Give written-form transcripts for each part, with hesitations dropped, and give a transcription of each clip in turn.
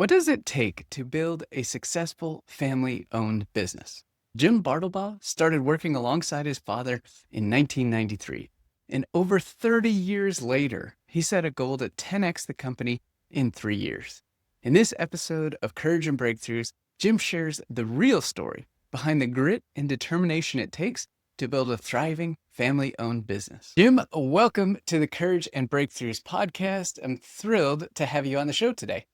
What does it take to build a successful family-owned business? Jim Bartlebaugh started working alongside his father in 1993. And over 30 years later, he set a goal to 10x the company in 3 years. In this episode of Courage and Breakthroughs, Jim shares the real story behind the grit and determination it takes to build a thriving family-owned business. Jim, welcome to the Courage and Breakthroughs podcast. I'm thrilled to have you on the show today.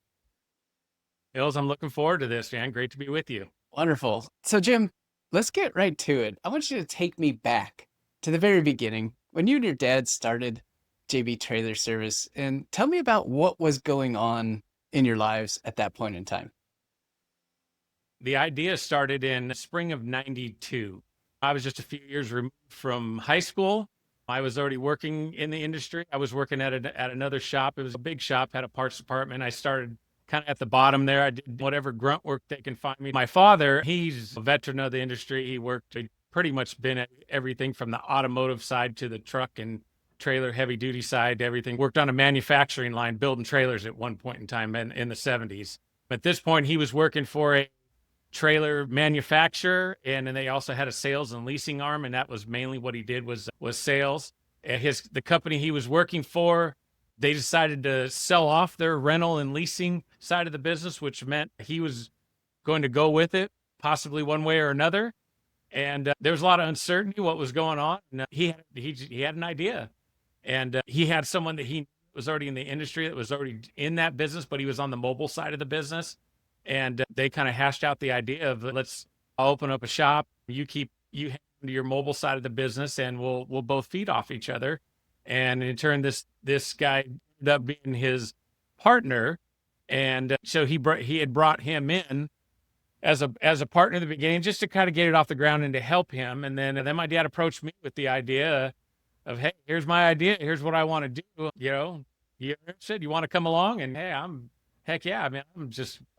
Hills, I'm looking forward to this, man. Great to be with you. Wonderful. So, Jim, let's get right to it. I want you to take me back to the very beginning when you and your dad started JB Trailer Service, and tell me about what was going on in your lives at that point in time. The idea started in spring of 92. I was just a few years removed from high school. I was already working in the industry. I was working at another shop. It was a big shop, had a parts department. I started kind of at the bottom there. I did whatever grunt work they can find me. My father, he's a veteran of the industry. He pretty much been at everything from the automotive side to the truck and trailer heavy duty side, everything. Worked on a manufacturing line building trailers at one point in time in the 70s. At this point, he was working for a trailer manufacturer, and then they also had a sales and leasing arm, and that was mainly what he did was sales. The company he was working for, they decided to sell off their rental and leasing side of the business, which meant he was going to go with it, possibly one way or another. And there was a lot of uncertainty what was going on. And, he had an idea, and he had someone that he was already in the industry that was already in that business, but he was on the mobile side of the business. And they kind of hashed out the idea of I'll open up a shop. You handle your mobile side of the business, and we'll both feed off each other. And in turn, this guy ended up being his partner, and so he had brought him in as a partner in the beginning, just to kind of get it off the ground and to help him. And then my dad approached me with the idea of, hey, here's my idea, here's what I want to do. You said you want to come along, and hey, heck yeah. I mean,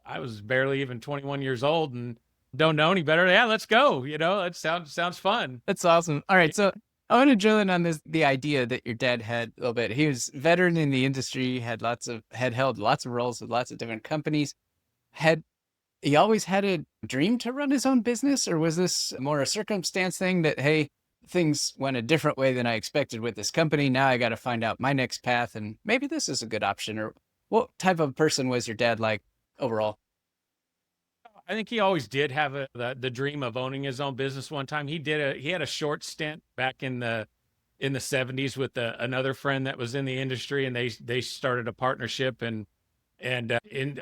I was barely even 21 years old and don't know any better. Yeah, let's go. It sounds fun. That's awesome. All right, so I want to drill in on the idea that your dad had a little bit. He was a veteran in the industry, had held lots of roles with lots of different companies. Had he always had a dream to run his own business, or was this more a circumstance thing that, hey, things went a different way than I expected with this company. Now I got to find out my next path, and maybe this is a good option? Or what type of person was your dad like overall? I think he always did have the dream of owning his own business. One time he had a short stint back in the 70s with another friend that was in the industry, and they started a partnership on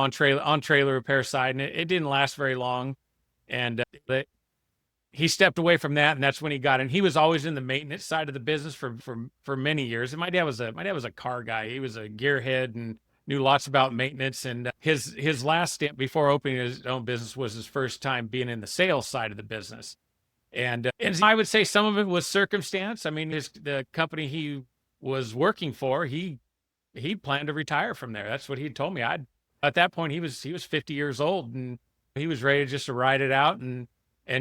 trailer repair side, and it didn't last very long. And he stepped away from that, and that's when he got in. He was always in the maintenance side of the business for many years. And my dad was a car guy. He was a gearhead and knew lots about maintenance. And his last stint before opening his own business was his first time being in the sales side of the business. And I would say some of it was circumstance. I mean, the company he was working for, he planned to retire from there. That's what he told me. At that point he was 50 years old, and he was ready just to ride it out and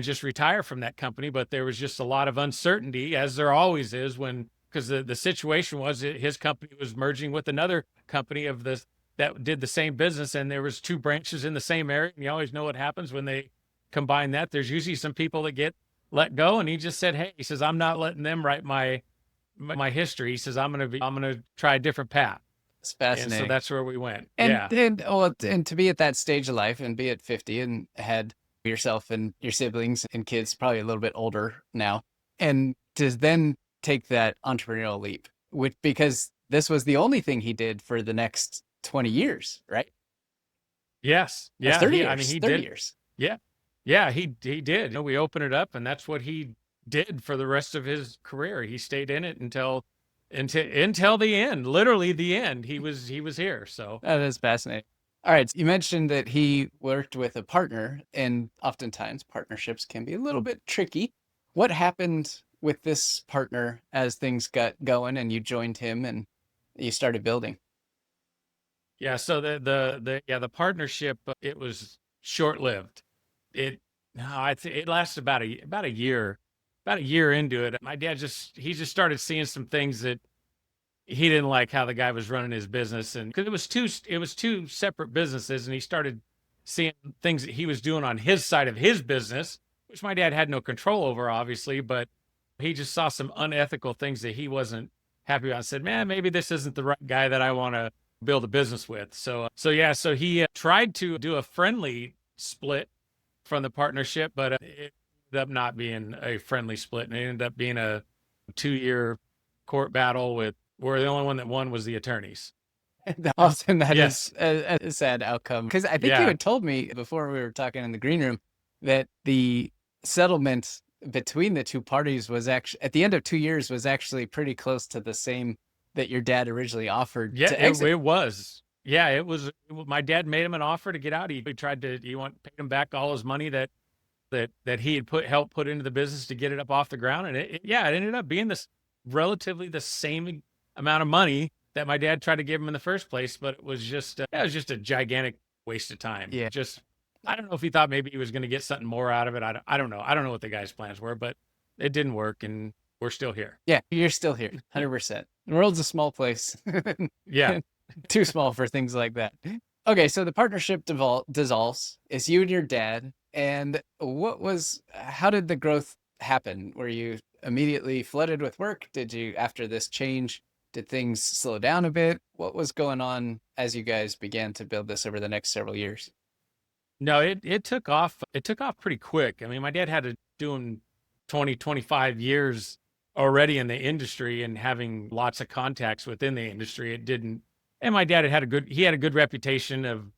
just retire from that company. But there was just a lot of uncertainty, as there always is, because the situation was his company was merging with another company that did the same business, and there was two branches in the same area. And you always know what happens when they combine that. There's usually some people that get let go, and he just said, hey, he says, I'm not letting them write my history. He says, I'm gonna try a different path. It's fascinating. And so that's where we went. And to be at that stage of life and be at 50 and had yourself and your siblings and kids probably a little bit older now, and to then take that entrepreneurial leap, because this was the only thing he did for the next 20 years, right? Yes. Yeah. 30 years. He 30 did. years. Yeah. Yeah, he did. We opened it up, and that's what he did for the rest of his career. He stayed in it until the end, literally the end. He was here. So that is fascinating. All right. So you mentioned that he worked with a partner, and oftentimes partnerships can be a little bit tricky. What happened with this partner as things got going and you joined him and you started building? Yeah. So the partnership, it was short-lived. It lasted about a year into it. My dad just started seeing some things that he didn't like how the guy was running his business, and because it was two separate businesses, and he started seeing things that he was doing on his side of his business, which my dad had no control over, obviously, but he just saw some unethical things that he wasn't happy about. And said, "Man, maybe this isn't the right guy that I want to build a business with." So he tried to do a friendly split from the partnership, but it ended up not being a friendly split, and it ended up being a 2-year court battle with where the only one that won was the attorneys. Often that Yes. is a sad outcome. Because I think you Yeah. had told me before we were talking in the green room that the settlement between the two parties was actually, at the end of 2 years, was actually pretty close to the same that your dad originally offered Yeah, to it, exit. it was. Yeah, my dad made him an offer to get out. He tried to, paid him back all his money that he had helped put into the business to get it up off the ground. And it ended up being this relatively the same amount of money that my dad tried to give him in the first place. But it was just a gigantic waste of time. Yeah. I don't know if he thought maybe he was going to get something more out of it. I don't know. I don't know what the guy's plans were, but it didn't work, and we're still here. Yeah, you're still here, 100%. The world's a small place. Yeah. Too small for things like that. Okay, so the partnership dissolves. It's you and your dad. And how did the growth happen? Were you immediately flooded with work? After this change, did things slow down a bit? What was going on as you guys began to build this over the next several years? No, it took off. It took off pretty quick. I mean, my dad had to doing 20, 25 years already in the industry and having lots of contacts within the industry. It didn't, and my dad he had a good reputation of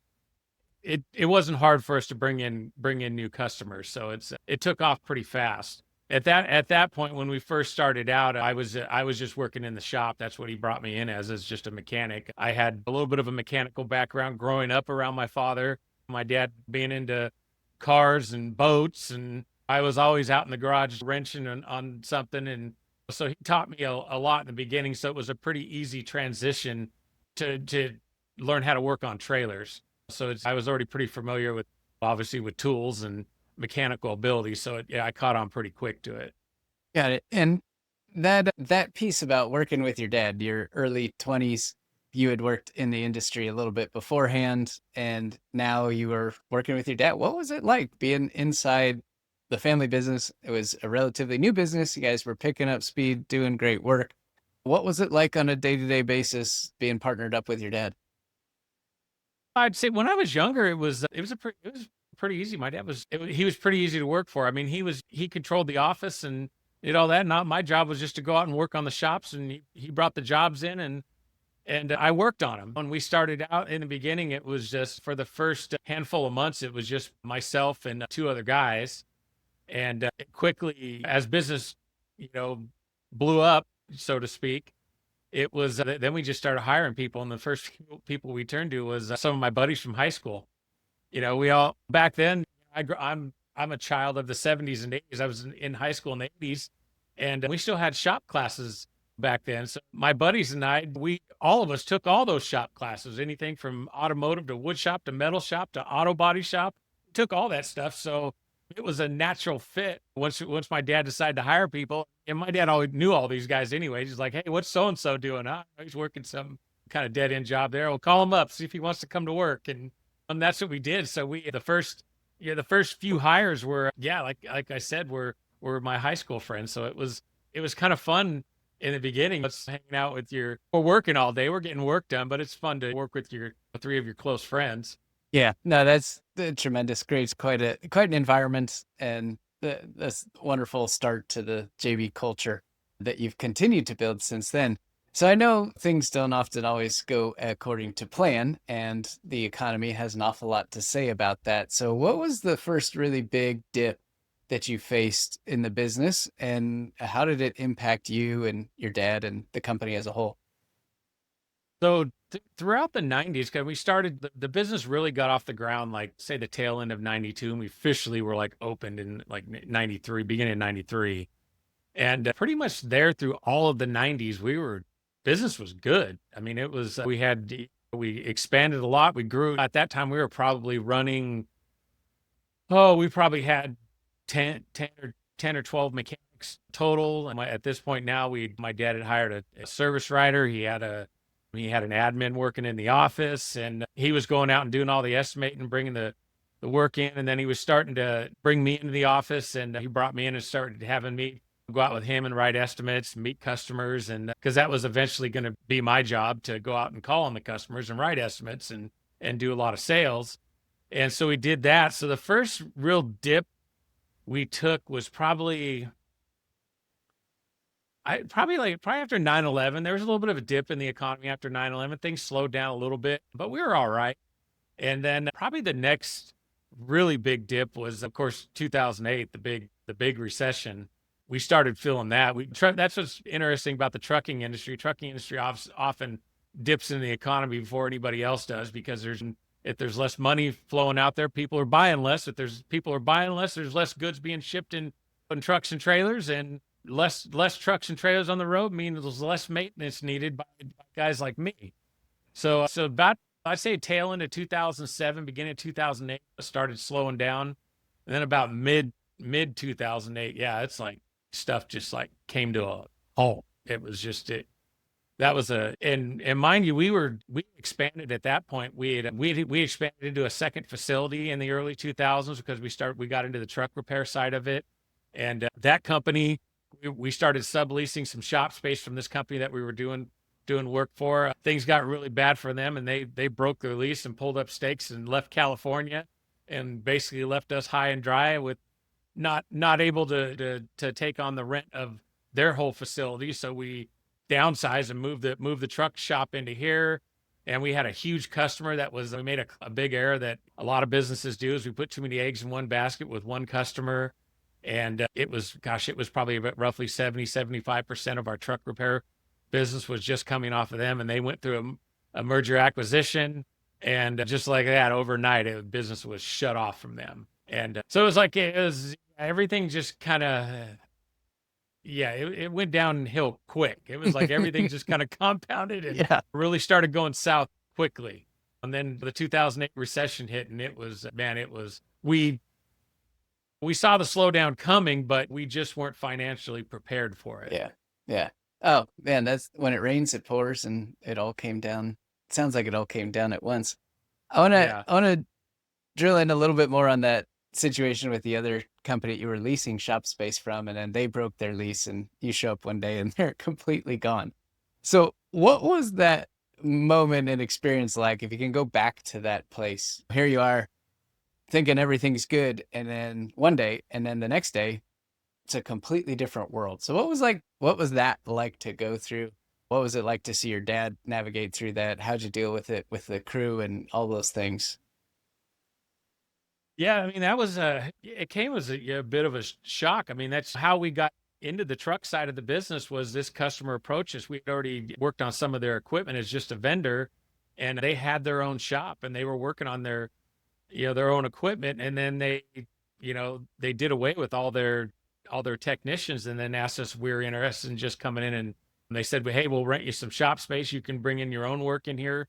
it. It wasn't hard for us to bring in new customers. So it took off pretty fast. At that point, when we first started out, I was just working in the shop. That's what he brought me in as just a mechanic. I had a little bit of a mechanical background growing up around my father, my dad being into cars and boats, and I was always out in the garage wrenching on something. And so he taught me a lot in the beginning. So it was a pretty easy transition to learn how to work on trailers. So I was already pretty familiar with, obviously, with tools and mechanical ability. So I caught on pretty quick to it. Got it. And that piece about working with your dad, your early 20s, you had worked in the industry a little bit beforehand, and now you were working with your dad. What was it like being inside the family business? It was a relatively new business. You guys were picking up speed, doing great work. What was it like on a day-to-day basis being partnered up with your dad? I'd say when I was younger, it was pretty easy. My dad he was pretty easy to work for. I mean, he controlled the office and did all that. Not my job was just to go out and work on the shops, and he brought the jobs in, and I worked on them. When we started out in the beginning, it was just for the first handful of months, it was just myself and two other guys. And it quickly, as business, blew up, so to speak, it was then we just started hiring people. And the first people we turned to was some of my buddies from high school. We all back then, I'm a child of the 70s and 80s. I was in high school in the 80s, and we still had shop classes back then. So my buddies and all of us took all those shop classes, anything from automotive to wood shop to metal shop to auto body shop, took all that stuff. So it was a natural fit once my dad decided to hire people. And my dad always knew all these guys anyway. He's like, "Hey, what's so-and-so doing? He's working some kind of dead end job there. We'll call him up, see if he wants to come to work." And that's what we did. So the first few hires were, like I said, were my high school friends. So it was kind of fun in the beginning. It's hanging out we're working all day. We're getting work done, but it's fun to work with your three of your close friends. Yeah, no, that's tremendous. Creates quite an environment, and that's a wonderful start to the JB culture that you've continued to build since then. So I know things don't often always go according to plan, and the economy has an awful lot to say about that. So what was the first really big dip that you faced in the business, and how did it impact you and your dad and the company as a whole? So throughout the 90s, because we started, the business really got off the ground, like say the tail end of 92, and we officially were like opened in like 93, beginning of 93. And pretty much there through all of the 90s, business was good. I mean, it was, we expanded a lot. We grew. At that time, we were probably running, we probably had 10 or 12 mechanics total. At this point now, my dad had hired a service writer. He had an admin working in the office, and he was going out and doing all the estimating, bringing the work in. And then he was starting to bring me into the office, and he brought me in and started having me go out with him and write estimates, meet customers. And because that was eventually going to be my job, to go out and call on the customers and write estimates and do a lot of sales. And so we did that. So the first real dip we took was probably after 9/11. There was a little bit of a dip in the economy after 9/11. Things slowed down a little bit, but we were all right. And then probably the next really big dip was, of course, 2008, the big recession. We started feeling that. That's what's interesting about the trucking industry. Trucking industry often dips in the economy before anybody else does, because if there's less money flowing out there, people are buying less. If people are buying less, there's less goods being shipped in trucks and trailers, and less trucks and trailers on the road means there's less maintenance needed by guys like me. So about, I'd say, tail end of 2007, beginning of 2008, started slowing down. And then about mid 2008, yeah, it's like stuff just like came to a halt. It was just it. That was and mind you, we expanded at that point. We expanded into a second facility in the early 2000s, because we got into the truck repair side of it. And that company, we started subleasing some shop space from this company that we were doing work for. Things got really bad for them, and they broke their lease and pulled up stakes and left California, and basically left us high and dry with not able to take on the rent of their whole facility. So we downsized and moved the truck shop into here. And we had a huge customer we made a big error that a lot of businesses do, is we put too many eggs in one basket with one customer. And it was probably about roughly 75% of our truck repair business was just coming off of them. And they went through a merger acquisition, and just like that, overnight, business was shut off from them. And so it was everything just kind of, yeah, it went downhill quick. It was like everything just kind of compounded and really started going south quickly. And then the 2008 recession hit, and we saw the slowdown coming, but we just weren't financially prepared for it. Yeah. Yeah. Oh man, that's when it rains, it pours, and it all came down. It sounds like it all came down at once. I wanna drill in a little bit more on that situation with the other company you were leasing shop space from, and then they broke their lease, and you show up one day and they're completely gone. So what was that moment and experience like? If you can go back to that place, here you are thinking everything's good, and then one day, and then the next day, it's a completely different world. So what was that like to go through? What was it like to see your dad navigate through that? How'd you deal with it, with the crew and all those things? Yeah, I mean, it came as a bit of a shock. I mean, that's how we got into the truck side of the business. Was this customer approached us. We'd already worked on some of their equipment as just a vendor, and they had their own shop, and they were working on their own equipment. And then they did away with all their technicians, and then asked us if we were interested in just coming in, and they said, well, hey, we'll rent you some shop space. You can bring in your own work in here,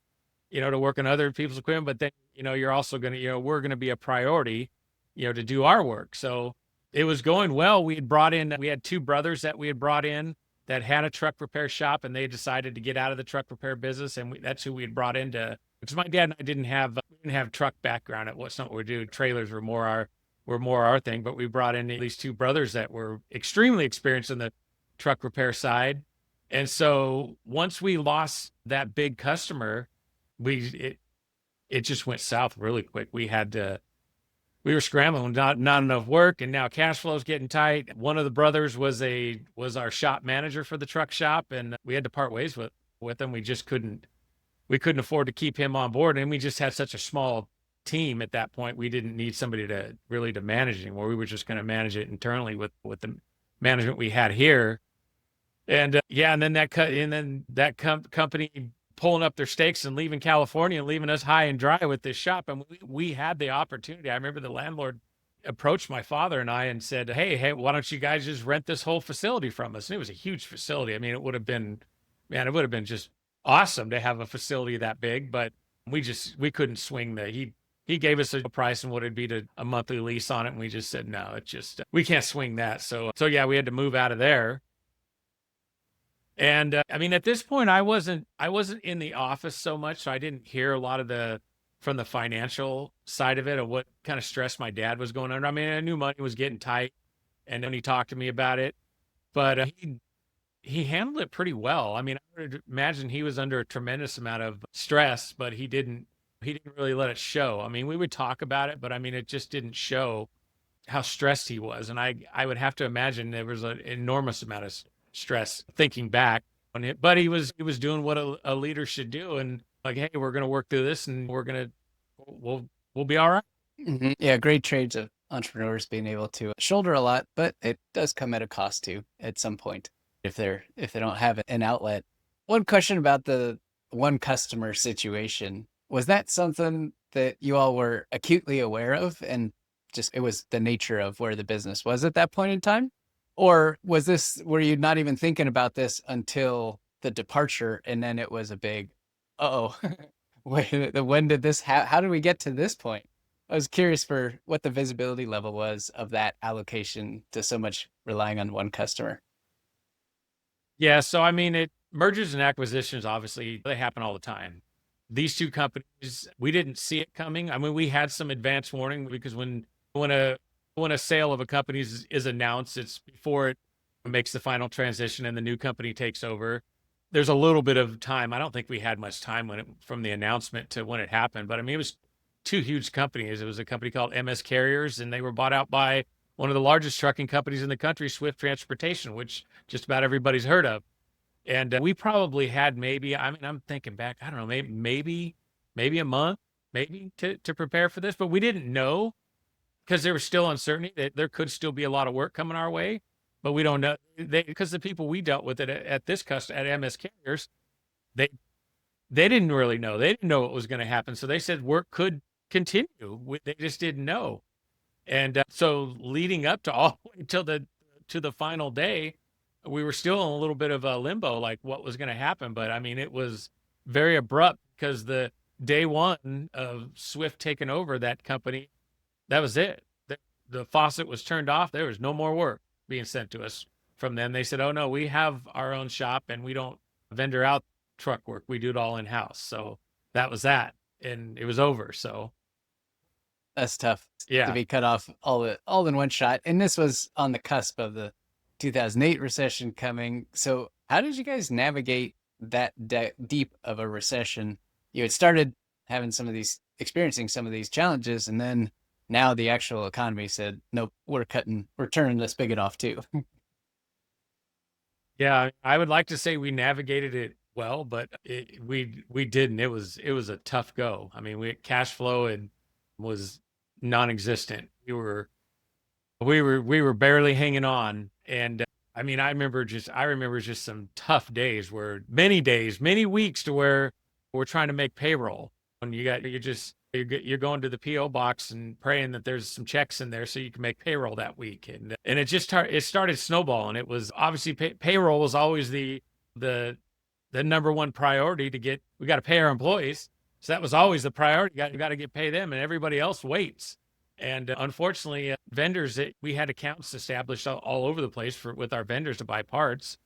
to work on other people's equipment. But then, you're also going to, we're going to be a priority, to do our work. So it was going well. We had two brothers that we had brought in that had a truck repair shop, and they decided to get out of the truck repair business. And that's who we had brought in because my dad and I didn't have truck background. It's not what we do. Trailers were more our thing, but we brought in these two brothers that were extremely experienced in the truck repair side. And so once we lost that big customer, it just went south really quick. We were scrambling, not enough work, and now cash flow's getting tight. One of the brothers was our shop manager for the truck shop, and we had to part ways with him. We couldn't afford to keep him on board, and we just had such a small team at that point. We didn't need somebody to manage it anymore. We were just going to manage it internally with the management we had here. And and then that company pulling up their stakes and leaving California and leaving us high and dry with this shop. And we had the opportunity. I remember the landlord approached my father and I and said, hey, why don't you guys just rent this whole facility from us? And it was a huge facility. I mean, it would have been just awesome to have a facility that big, but we couldn't swing he gave us a price and what it'd be to a monthly lease on it. And we just said, no, it's just, we can't swing that. So yeah, we had to move out of there. And I mean, at this point, I wasn't in the office so much, so I didn't hear a lot of from the financial side of it, of what kind of stress my dad was going under. I mean, I knew money was getting tight, and then he talked to me about it, but he handled it pretty well. I mean, I would imagine he was under a tremendous amount of stress, but he didn't really let it show. I mean, we would talk about it, but I mean, it just didn't show how stressed he was. And I would have to imagine there was an enormous amount of stress thinking back on it, but he was doing what a leader should do. And like, hey, we're going to work through this and we'll be all right. Yeah, great trades of entrepreneurs being able to shoulder a lot, but it does come at a cost too at some point if they don't have an outlet. One question about the one customer situation. Was that something that you all were acutely aware of and just it was the nature of where the business was at that point in time? Or were you not even thinking about this until the departure and then it was a big, uh-oh, when did this, how did we get to this point? I was curious for what the visibility level was of that allocation to so much relying on one customer. Yeah. So, I mean, mergers and acquisitions, obviously, they happen all the time. These two companies, we didn't see it coming. I mean, we had some advance warning because when a sale of a company is announced, it's before it makes the final transition and the new company takes over. There's a little bit of time. I don't think we had much time from the announcement to when it happened, but I mean, it was two huge companies. It was a company called MS Carriers, and they were bought out by one of the largest trucking companies in the country, Swift Transportation, which just about everybody's heard of. And we probably had maybe, I mean, I'm thinking back, I don't know, maybe a month, maybe to prepare for this, but we didn't know because there was still uncertainty that there could still be a lot of work coming our way, but we don't know because the people we dealt with at MS Carriers, they didn't really know. They didn't know what was going to happen. So they said work could continue. They just didn't know. And so leading up to all until to the final day, we were still in a little bit of a limbo, like what was going to happen. But I mean, it was very abrupt because the day one of Swift taking over that company, that was it. The faucet was turned off. There was no more work being sent to us from them. They said, oh no, we have our own shop and we don't vendor out truck work. We do it all in house. So that was that. And it was over. So That's tough to yeah. be cut off all in one shot. And this was on the cusp of the 2008 recession coming. So how did you guys navigate that deep of a recession? You had started experiencing some of these challenges, and then now the actual economy said, nope, we're turning the spigot off too. Yeah. I would like to say we navigated it well, but we didn't. It was a tough go. I mean, cash flow was non-existent. We were barely hanging on. And I mean, I remember just some tough days many weeks to where we're trying to make payroll. When you're going to the PO box and praying that there's some checks in there so you can make payroll that week. And it started snowballing. It was obviously payroll was always the number one priority we got to pay our employees. So that was always the priority. You got to pay them, and everybody else waits. And unfortunately, vendors, we had accounts established all over the place with our vendors to buy parts.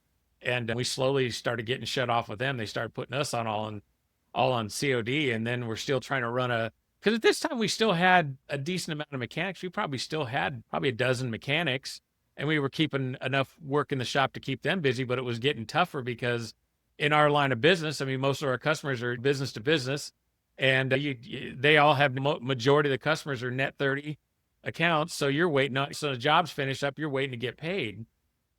And we slowly started getting shut off with them. They started putting us on all on COD. And then we're still trying to because at this time we still had a decent amount of mechanics. We probably still had a dozen mechanics, and we were keeping enough work in the shop to keep them busy, but it was getting tougher because in our line of business, I mean, most of our customers are business to business. And they all have majority of the customers are net 30 accounts. So you're waiting on, so the job's finished up, you're waiting to get paid.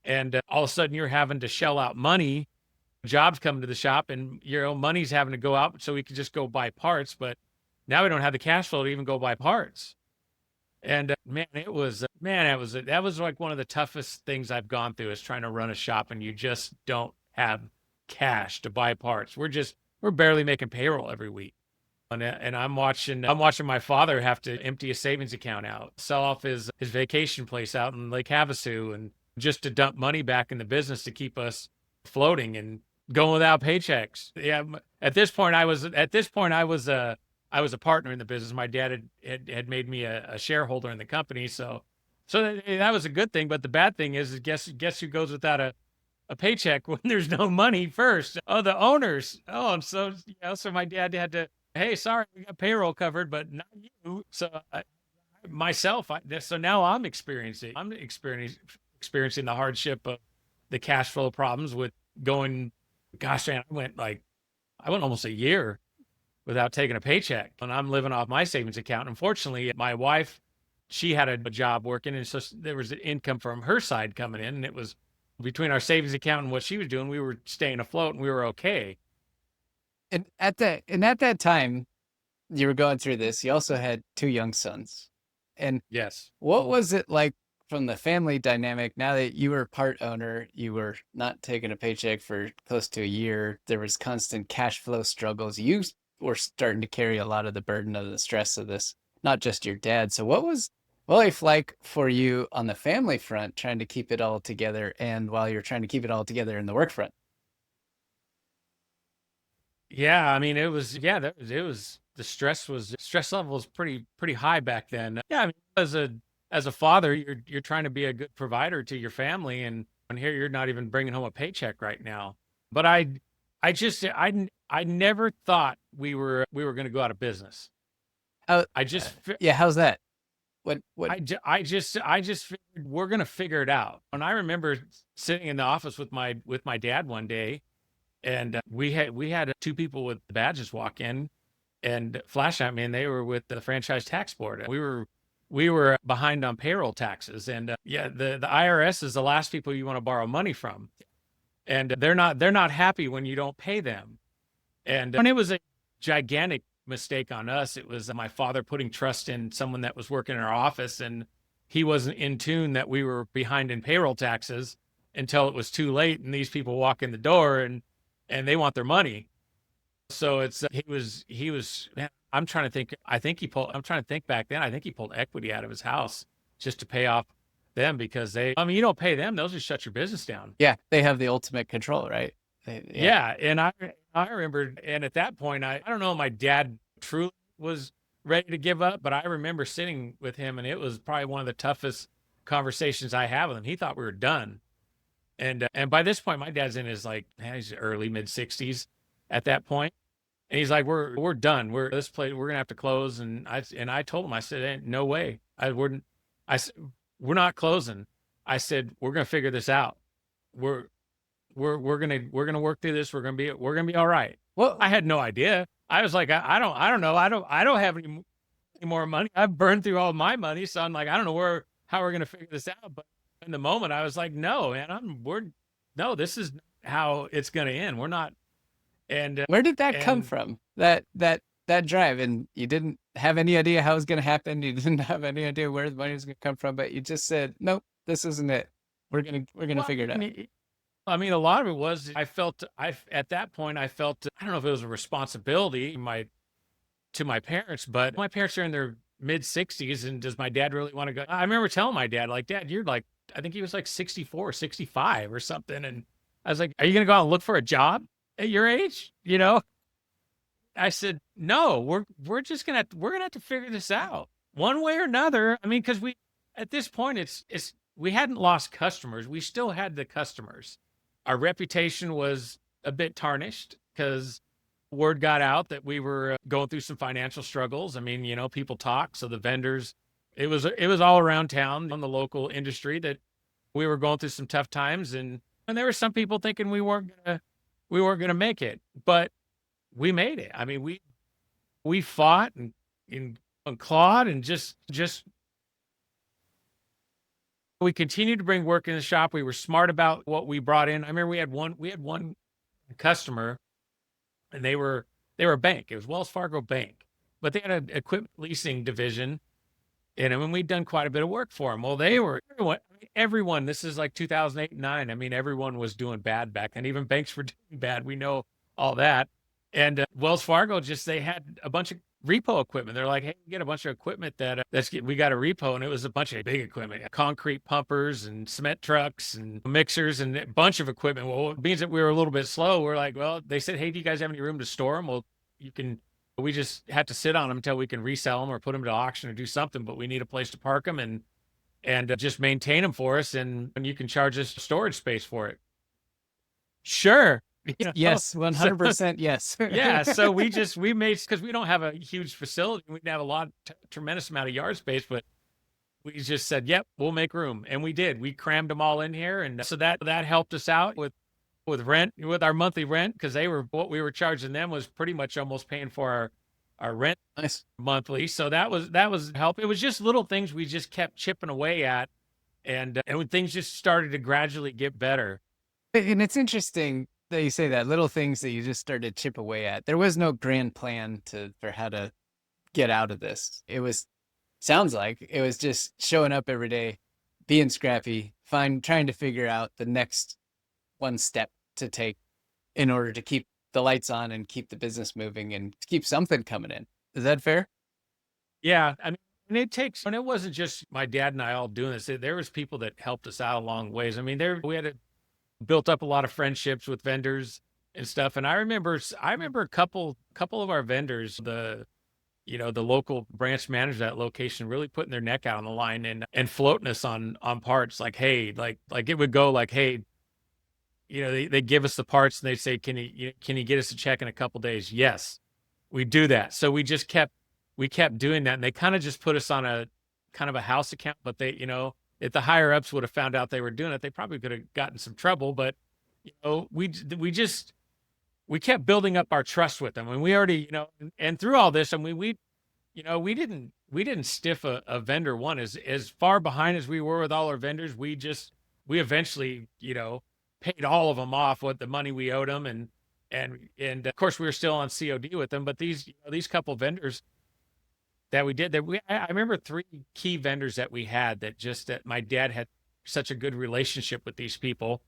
And all of a sudden you're having to shell out money. Jobs come to the shop and your money's having to go out so we can just go buy parts. But now we don't have the cash flow to even go buy parts. And that was like one of the toughest things I've gone through is trying to run a shop and you just don't have cash to buy parts. We're barely making payroll every week. And I'm watching my father have to empty a savings account out, sell off his vacation place out in Lake Havasu, and just to dump money back in the business to keep us floating and going without paychecks. Yeah. At this point I was I was a partner in the business. My dad had made me a shareholder in the company. So that was a good thing. But the bad thing is guess who goes without a paycheck when there's no money first? Oh, the owners. Oh, and so, so my dad had to, hey, sorry, we got payroll covered, but not you. So so now I'm experiencing the hardship of the cash flow problems with going, gosh, man, I went almost a year without taking a paycheck, and I'm living off my savings account. Unfortunately, my wife, she had a job working, and so there was an income from her side coming in, and it was between our savings account and what she was doing, we were staying afloat and we were okay. And at that time you were going through this, you also had two young sons. And Yes. what was it like from the family dynamic now that you were part owner, you were not taking a paycheck for close to a year, there was constant cash flow struggles. You were starting to carry a lot of the burden of the stress of this, not just your dad. So what was life like for you on the family front, trying to keep it all together, and while you're trying to keep it all together in the work front? Yeah, I mean, the stress level was pretty high back then. Yeah, I mean, as a father, you're trying to be a good provider to your family, and here you're not even bringing home a paycheck right now. But I never thought we were going to go out of business. How, I just yeah, how's that? What, I just figured we're going to figure it out. And I remember sitting in the office with my dad one day, and we had two people with badges walk in and flash at me, and they were with the franchise tax board. We were behind on payroll taxes, and yeah, the IRS is the last people you want to borrow money from, and they're not happy when you don't pay them. And it was a gigantic mistake on us. It was my father putting trust in someone that was working in our office, and he wasn't in tune that we were behind in payroll taxes until it was too late, and these people walk in the door and they want their money. So he was man, I'm trying to think. I'm trying to think back then. I think he pulled equity out of his house just to pay off them, because I mean, you don't pay them, they'll just shut your business down. yeah, they have the ultimate control, right? Yeah. Yeah, and I remember, and at that point, I don't know if my dad truly was ready to give up, but I remember sitting with him, and it was probably one of the toughest conversations I had with him. He thought we were done, and by this point, my dad's in his he's early mid 60s at that point, and he's like, we're done. This place, we're gonna have to close. And I told him, I said, ain't no way. I said, we're not closing. I said, we're gonna figure this out. We're we're gonna work through this. We're gonna be all right. Well, I had no idea. I was like, I don't know. I don't have any more money. I've burned through all my money, so I'm like, I don't know how we're gonna figure this out. But in the moment, I was like, no, man, no, this is how it's gonna end. We're not. And where did that come and from? That drive, and you didn't have any idea how it was going to happen. You didn't have any idea where the money was going to come from, but you just said, "Nope, this isn't it. We're gonna well, figure it out." I mean, a lot of it was at that point I felt, I don't know if it was a responsibility to my parents, but my parents are in their mid 60s, and does my dad really want to go? I remember telling my dad, like, Dad, you're like, I think he was like 64, 65 or something, and I was like, are you gonna go out and look for a job at your age? I said, no, we're gonna have to figure this out one way or another. I mean, because we at this point, it's we hadn't lost customers. We still had the customers. Our reputation was a bit tarnished because word got out that we were going through some financial struggles. I mean, people talk, so the vendors, it was all around town on the local industry that we were going through some tough times, and there were some people thinking we weren't gonna make it, but we made it. I mean, we fought and clawed, and just we continued to bring work in the shop. We were smart about what we brought in. I remember we had one customer, and they were a bank. It was Wells Fargo Bank, but they had an equipment leasing division, and I mean, we'd done quite a bit of work for them. Well, everyone. This is like 2008 and 9. I mean, everyone was doing bad back then. Even banks were doing bad. We know all that. And Wells Fargo, they had a bunch of repo equipment. They're like, hey, we get a bunch of equipment we got a repo, and it was a bunch of big equipment, concrete pumpers and cement trucks and mixers and a bunch of equipment. Well, it means that we were a little bit slow. We're like, well, they said, hey, do you guys have any room to store them? Well, you can We just had to sit on them until we can resell them or put them to auction or do something, but we need a place to park them and just maintain them for us, and you can charge us storage space for it. Sure. Yes, So 100% yes. yeah, so we made, because we don't have a huge facility, we didn't have a tremendous amount of yard space, but we just said, "Yep, we'll make room," and we did. We crammed them all in here, and so that helped us out with rent, with our monthly rent, because they were, what we were charging them was pretty much almost paying for our rent Nice. monthly. So that was help. It was just little things we just kept chipping away at, and when things just started to gradually get better. And it's interesting that you say that, little things that you just started to chip away at. There was no grand plan for how to get out of this. Sounds like it was just showing up every day, being scrappy, trying to figure out the next one step to take in order to keep the lights on and keep the business moving and keep something coming in. Is that fair? Yeah, I mean, and it wasn't just my dad and I all doing this. There was people that helped us out along ways. I mean, we had built up a lot of friendships with vendors and stuff. And I remember a couple of our vendors, the local branch manager of that location, really putting their neck out on the line and floating us on parts. Like, hey, like it would go like, hey, they give us the parts and they say, can you get us a check in a couple days? Yes, we do that. So we kept doing that, and they kind of just put us on a kind of a house account. But they, if the higher ups would have found out they were doing it, they probably could have gotten some trouble. But we kept building up our trust with them, and we already, and through all this, I mean, we didn't stiff a vendor one. As far behind as we were with all our vendors, we eventually, paid all of them off what the money we owed them, and of course we were still on COD with them. But these couple vendors that we did, I remember three key vendors that we had, that my dad had such a good relationship with these people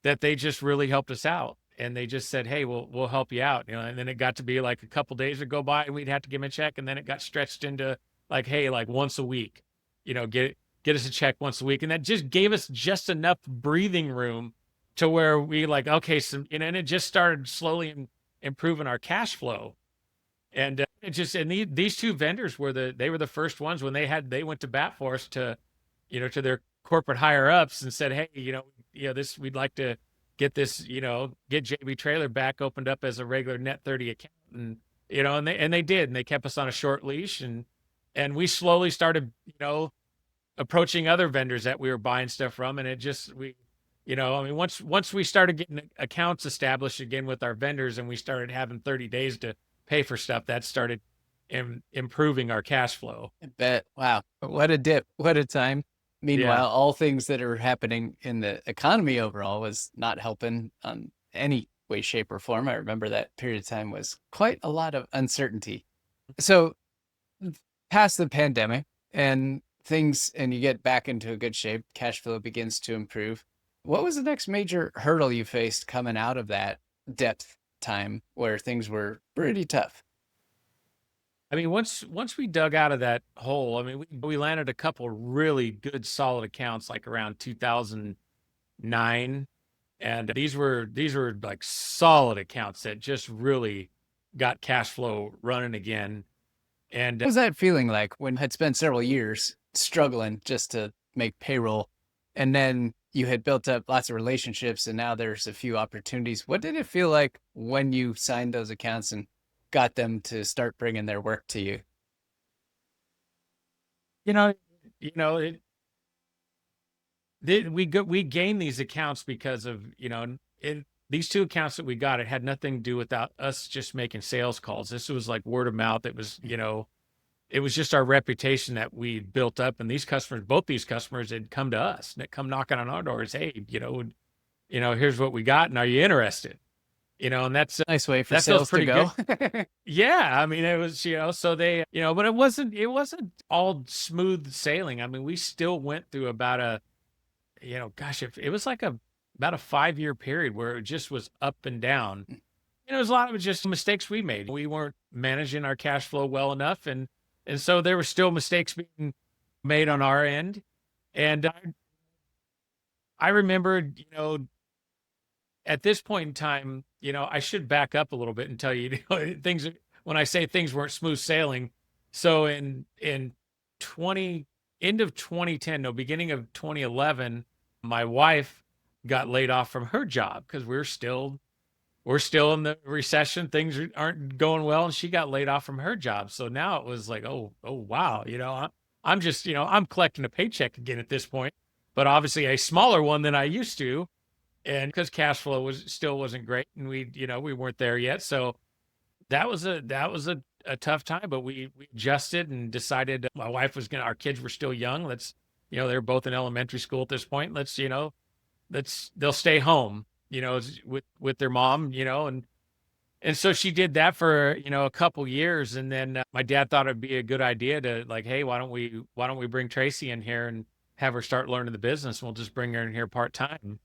that they just really helped us out. And they just said, "Hey, we'll help you out." And then it got to be like a couple days would go by and we'd have to give them a check. And then it got stretched into like, "Hey, like once a week, get us a check once a week." And that just gave us just enough breathing room to where we like, okay, so, and it just started slowly improving our cash flow. And these two vendors were the first ones when they went to bat for us to their corporate higher ups and said, "Hey, this, we'd like to get this, get JB Trailer back opened up as a regular net 30 account." And, and they did, and they kept us on a short leash, and we slowly started, approaching other vendors that we were buying stuff from. And I mean, once we started getting accounts established again with our vendors and we started having 30 days to pay for stuff, that started improving our cash flow. I bet. Wow. What a dip. What a time. Meanwhile, all things that are happening in the economy overall was not helping on any way, shape, or form. I remember that period of time was quite a lot of uncertainty. So past the pandemic and you get back into a good shape, cash flow begins to improve. What was the next major hurdle you faced coming out of that depth time where things were pretty tough? I mean, once we dug out of that hole, I mean, we landed a couple really good, solid accounts like around 2009, and these were like solid accounts that just really got cash flow running again. And What was that feeling like when you had spent several years struggling just to make payroll, and then you had built up lots of relationships and now there's a few opportunities? What did it feel like when you signed those accounts and got them to start bringing their work to you? you know, we gained these accounts because of these two accounts that we got. It had nothing to do without us just making sales calls. This was like word of mouth. It was it was just our reputation that we built up, and both these customers had come to us and had come knocking on our doors. "Hey, here's what we got, and are you interested?" And that's Nice way for that feels sales to pretty go. good. Yeah, I mean, it was, so they, but it wasn't all smooth sailing. I mean, we still went through about gosh, it was like about a 5-year period where it just was up and down. It was a lot of just mistakes we made. We weren't managing our cash flow well enough, and so there were still mistakes being made on our end. And I remember, at this point in time, I should back up a little bit and tell you, things when I say things weren't smooth sailing. So in 20 end of 2010, no, beginning of 2011, my wife got laid off from her job because we're still in the recession. Things aren't going well, and she got laid off from her job. So now it was like, oh wow, I'm just, I'm collecting a paycheck again at this point, but obviously a smaller one than I used to, and because cash flow wasn't great, and we weren't there yet. So that was a tough time, but we adjusted and decided my wife was gonna. Our kids were still young. They're both in elementary school at this point. They'll stay home, with their mom, and so she did that for, a couple years. And then my dad thought it'd be a good idea to, like, hey, why don't we bring Tracy in here and have her start learning the business? We'll just bring her in here part time.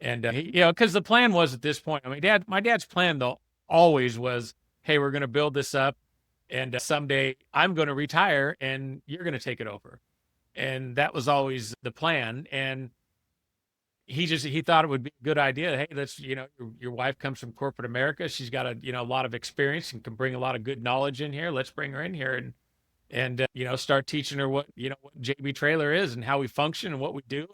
And because the plan was at this point, I mean, my dad's plan though always was, hey, we're going to build this up, and someday I'm going to retire and you're going to take it over. And that was always the plan. And he thought it would be a good idea. Hey, your wife comes from corporate America. She's got a lot of experience and can bring a lot of good knowledge in here. Let's bring her in here and start teaching her what JB Trailer is and how we function and what we do.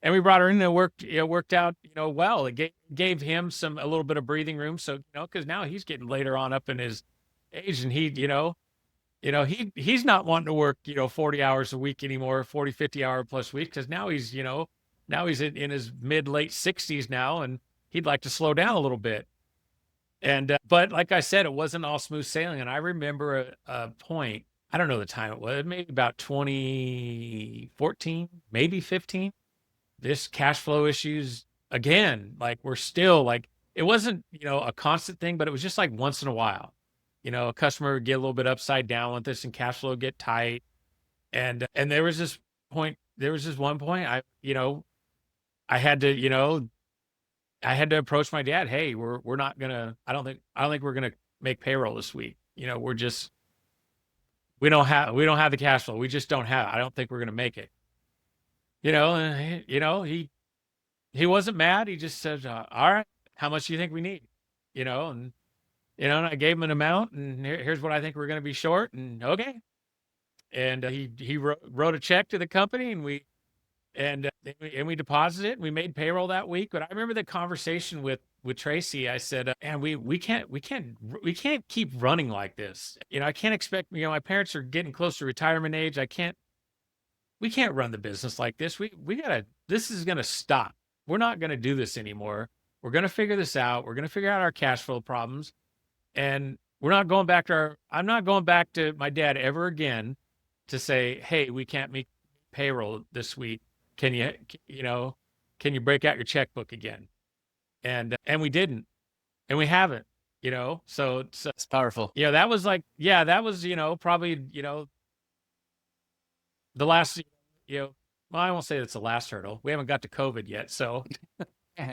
And we brought her in, and it worked out, well. It gave him a little bit of breathing room. So, because now he's getting later on up in his age, and he's not wanting to work, 40 hours a week anymore, 40, 50 hour plus week. Cause now he's in his late 60s now, and he'd like to slow down a little bit. And, but like I said, it wasn't all smooth sailing. And I remember a point, I don't know the time it was, maybe about 2014, maybe 15. This cash flow issues again, like we're still like, it wasn't, a constant thing, but it was just like once in a while, a customer would get a little bit upside down with this and cash flow get tight. And there was this one point I had to, approach my dad. Hey, we're not gonna, I don't think we're gonna make payroll this week. We don't have the cash flow. We just don't have, I don't think we're gonna make it. And he wasn't mad. He just said, all right, how much do you think we need? And I gave him an amount, and here's what I think we're going to be short. And okay. And he wrote a check to the company, and we deposited it, and we made payroll that week. But I remember the conversation with Tracy. I said, and we can't keep running like this. I can't expect, my parents are getting close to retirement age. We can't run the business like this. This is going to stop. We're not going to do this anymore. We're going to figure this out. We're going to figure out our cash flow problems. And I'm not going back to my dad ever again to say, hey, we can't make payroll this week. Can you break out your checkbook again? And we didn't, and we haven't, so It's powerful. that was probably, the last, well, I won't say it's the last hurdle. We haven't got to COVID yet. So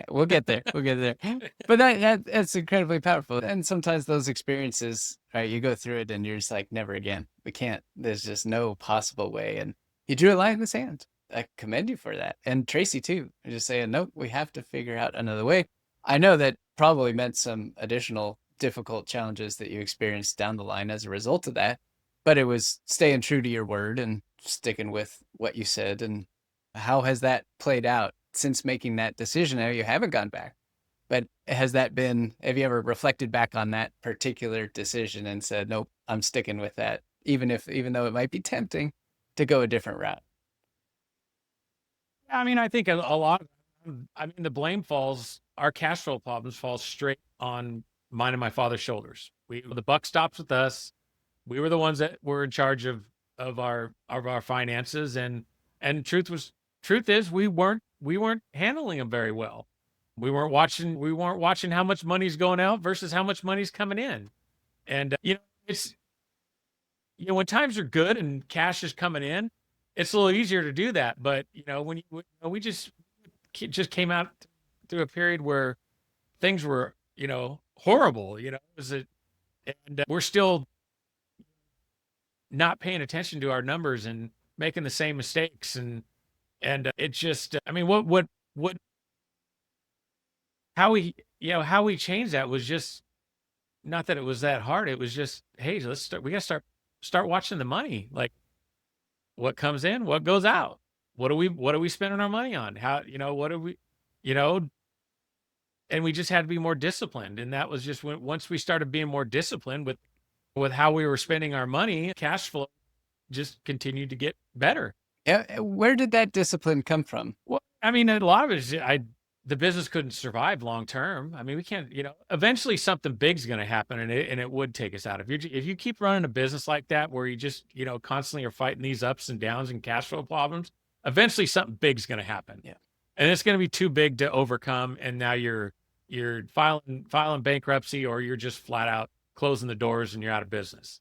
We'll get there. But that's incredibly powerful. And sometimes those experiences, right, you go through it and you're just like, never again. We can't. There's just no possible way. And you drew a line in the sand. I commend you for that. And Tracy too. Just saying, nope, we have to figure out another way. I know that probably meant some additional difficult challenges that you experienced down the line as a result of that. But it was staying true to your word and sticking with what you said. And how has that played out since making that decision? Now you haven't gone back, but have you ever reflected back on that particular decision and said, nope, I'm sticking with that, even though it might be tempting to go a different route? I mean, I think our cash flow problems fall straight on mine and my father's shoulders. The buck stops with us. We were the ones that were in charge of our finances, and truth is we weren't handling them very well. We weren't watching how much money's going out versus how much money's coming in. And it's when times are good and cash is coming in, it's a little easier to do that. But when we just came out through a period where things were horrible. And we're still not paying attention to our numbers and making the same mistakes, and it just, I mean, how we changed that was just not that it was that hard. It was just, hey, we got to start watching the money. Like, what comes in, what goes out. What are we spending our money on? How, what are we, you know, and we just had to be more disciplined. And that was just once we started being more disciplined with how we were spending our money, cash flow just continued to get better. Where did that discipline come from? Well, I mean, a lot of it is the business couldn't survive long term. I mean, we can't, eventually something big's going to happen, and it would take us out. If you keep running a business like that, where you just, constantly are fighting these ups and downs and cash flow problems, eventually something big's going to happen. Yeah. And it's going to be too big to overcome. And now you're filing bankruptcy, or you're just flat out closing the doors and you're out of business.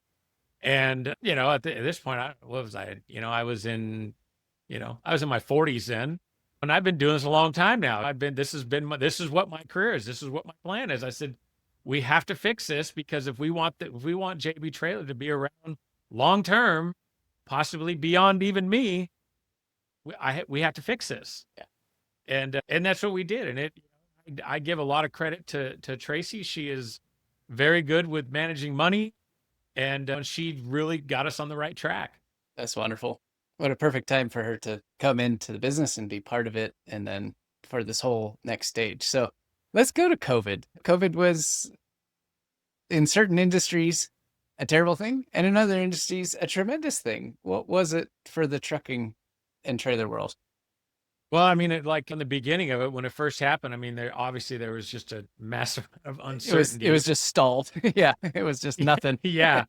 And, at this point, what was I? I was in my 40s then, and I've been doing this a long time now. This is what my career is. This is what my plan is. I said, we have to fix this, because if we want JB Trailer to be around long term, possibly beyond even me, we have to fix this. Yeah. And that's what we did. And I give a lot of credit to Tracy. She is very good with managing money, and she really got us on the right track. That's wonderful. What a perfect time for her to come into the business and be part of it, and then for this whole next stage. So let's go to COVID. COVID was, in certain industries, a terrible thing, and in other industries, a tremendous thing. What was it for the trucking and trailer world? Well, I mean, like in the beginning of it, when it first happened, I mean, there was just a massive amount of uncertainty. It was just stalled. Yeah, it was just nothing. Yeah.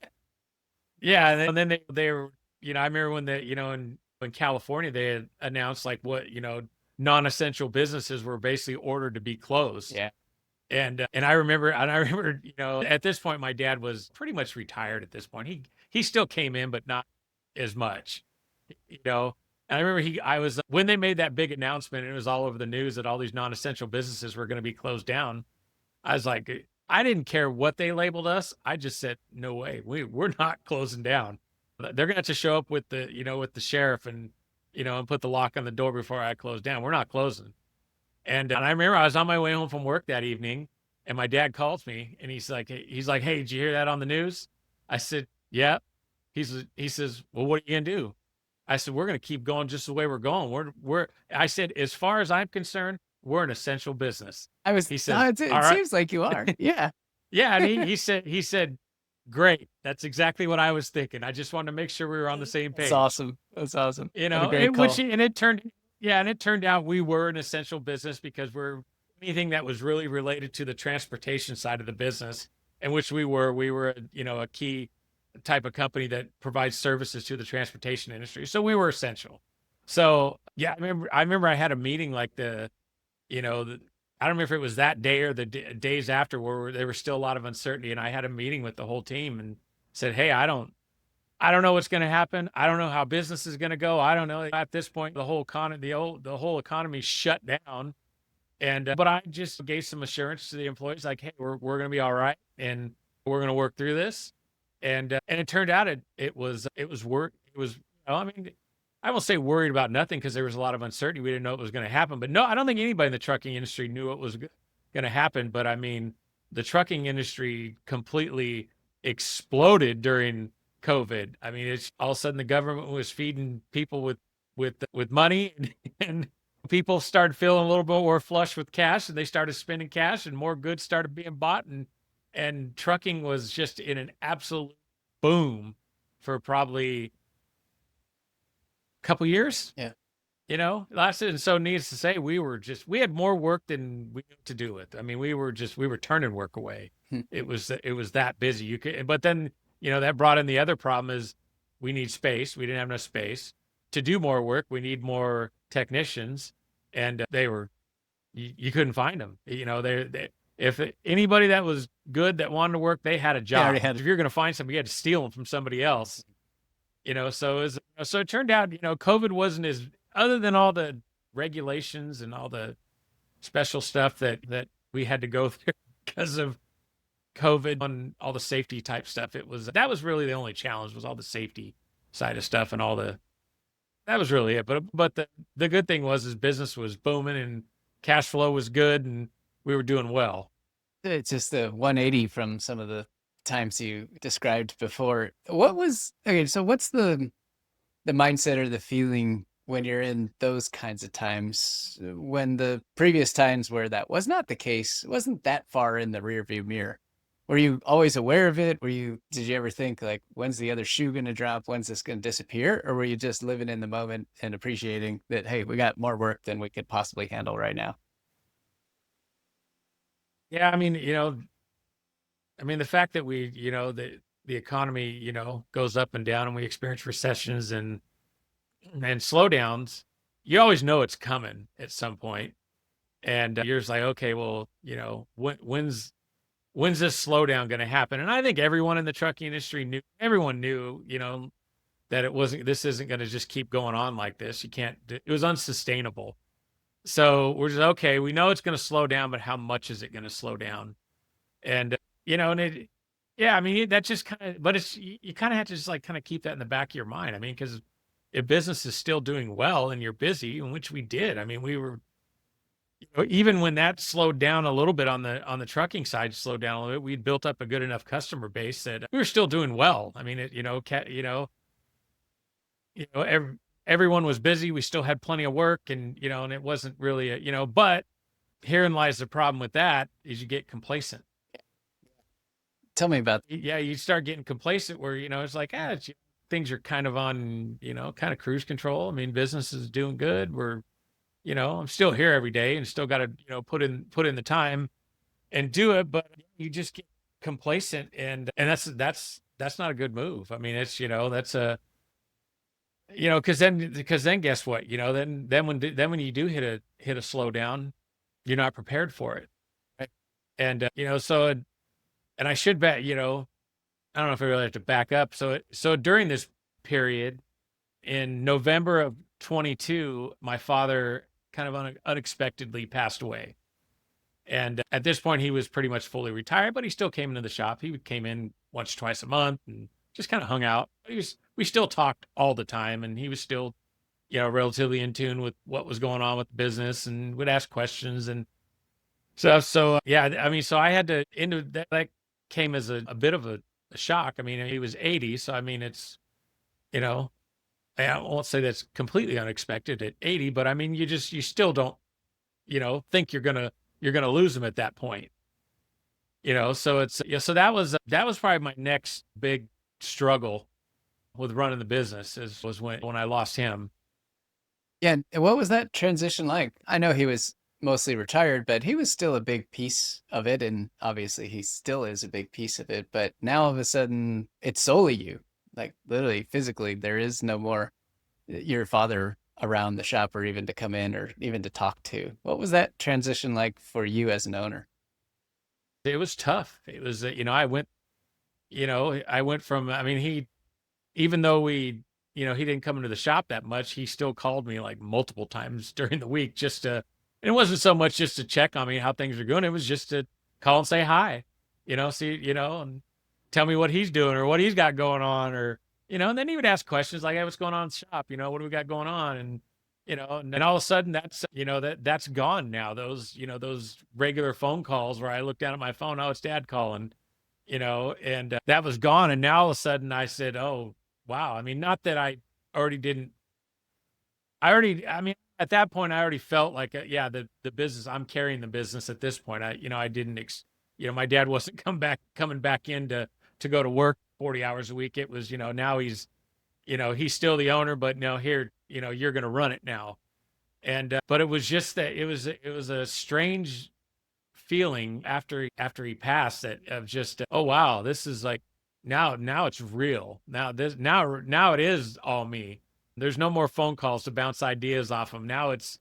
Yeah. And then they were, I remember when in California, they had announced like what, non-essential businesses were basically ordered to be closed. Yeah. And I remember, at this point, my dad was pretty much retired at this point. He still came in, but not as much, And I remember when they made that big announcement, and it was all over the news that all these non-essential businesses were going to be closed down. I was like, I didn't care what they labeled us. I just said, no way, we're not closing down. They're going to have to show up with the sheriff and put the lock on the door before I close down. We're not closing. And I remember I was on my way home from work that evening, and my dad calls me, and he's like, hey, did you hear that on the news? I said, yeah. He says, well, what are you gonna do? I said, we're going to keep going just the way we're going. I said, as far as I'm concerned, we're an essential business. He said, it seems like you are. Yeah. Yeah. And he said, great. That's exactly what I was thinking. I just wanted to make sure we were on the same page. That's awesome. That's awesome. It turned out we were an essential business, because we're anything that was really related to the transportation side of the business, in which we were, a key type of company that provides services to the transportation industry. So we were essential. So yeah, I remember I had a meeting like I don't remember if it was that day or the days after, where there was still a lot of uncertainty. And I had a meeting with the whole team and said, hey, I don't know what's going to happen. I don't know how business is going to go. I don't know. At this point, the whole economy shut down. But I just gave some assurance to the employees, like, hey, we're going to be all right, and we're going to work through this. And it turned out it was work. It was, I mean, I won't say worried about nothing, because there was a lot of uncertainty. We didn't know what was going to happen. But no, I don't think anybody in the trucking industry knew what was going to happen. But I mean, the trucking industry completely exploded during COVID. I mean, it's all of a sudden the government was feeding people with money, and people started feeling a little bit more flush with cash, and they started spending cash, and more goods started being bought, and trucking was just in an absolute boom for probably a couple years. Yeah. Lasted. And so needless to say, we had more work than we knew to do with. I mean, we were turning work away. It was that busy. But then, that brought in the other problem is we need space. We didn't have enough space to do more work. We need more technicians, and you couldn't find them. If anybody that was good that wanted to work, they had a job. If you're going to find somebody, you had to steal them from somebody else. So it turned out, COVID wasn't other than all the regulations and all the special stuff that we had to go through because of COVID and all the safety type stuff. That was really the only challenge, was all the safety side of stuff, and that was really it. But the good thing was business was booming, and cash flow was good, and we were doing well. It's just a 180 from some of the times you described before. What was okay? So what's the mindset or the feeling when you're in those kinds of times? When the previous times where that was not the case, it wasn't that far in the rearview mirror. Were you always aware of it? Did you ever think like, when's the other shoe going to drop? When's this going to disappear? Or were you just living in the moment and appreciating that, hey, we got more work than we could possibly handle right now? Yeah, I mean, the fact that the economy, goes up and down and we experience recessions and slowdowns, you always know it's coming at some point. And you're just like, okay, well, when's this slowdown going to happen? And I think everyone in the trucking industry everyone knew, that this isn't going to just keep going on like this. It was unsustainable. So we're just, okay, we know it's going to slow down, but how much is it going to slow down? And, and yeah, I mean, that just kind of, but you kind of have to just like kind of keep that in the back of your mind. I mean, because if business is still doing well and you're busy, in which we did, I mean, we were, even when that slowed down a little bit on the trucking side, slowed down a little bit, we'd built up a good enough customer base that we were still doing well. I mean, everyone was busy. We still had plenty of work, and it wasn't really but herein lies the problem with that is you get complacent. Tell me about. Yeah, you start getting complacent where, it's like, things are kind of on, kind of cruise control. I mean, business is doing good. I'm still here every day and still got to, put in the time and do it, but you just get complacent and that's not a good move. I mean, it's, that's a, because then guess what, then when you do hit a slowdown, you're not prepared for it. Right. And, and I should bet, I don't know if I really have to back up. So during this period in November of 22, my father kind of unexpectedly passed away. And at this point, he was pretty much fully retired, but he still came into the shop. He came in once, twice a month and just kind of hung out. We still talked all the time, and he was still, relatively in tune with what was going on with the business and would ask questions. And yeah, I mean, so I had to, into that came as a bit of a shock. I mean, he was 80. So, I mean, it's, I won't say that's completely unexpected at 80, but I mean, you still don't, think you're going to lose him at that point, so it's, so that was probably my next big struggle with running the business was when I lost him. Yeah, and what was that transition like? I know he was mostly retired, but he was still a big piece of it, and obviously he still is a big piece of it. But now all of a sudden, it's solely you. Like literally, physically, there is no more your father around the shop or even to come in or even to talk to. What was that transition like for you as an owner? It was tough. It was, I went from, I mean, even though he didn't come into the shop that much, he still called me like multiple times during the week and it wasn't so much just to check on me, how things are going. It was just to call and say hi, see, and tell me what he's doing or what he's got going on and then he would ask questions like, hey, what's going on in the shop? What do we got going on? And, and then all of a sudden that's, that's gone now. Those regular phone calls where I look down at my phone, oh, it's dad calling, and that was gone. And now all of a sudden I said, oh, wow. I mean, not that I mean, at that point, I already felt like, yeah, the business, I'm carrying the business at this point. I didn't, my dad wasn't coming back in to go to work 40 hours a week. It was, now he's still the owner, but no, here, you're going to run it now. And, but it was just that it was a strange feeling after he passed that of just, oh, wow, this is like, now it's real. Now it is all me. There's no more phone calls to bounce ideas off them. Now it's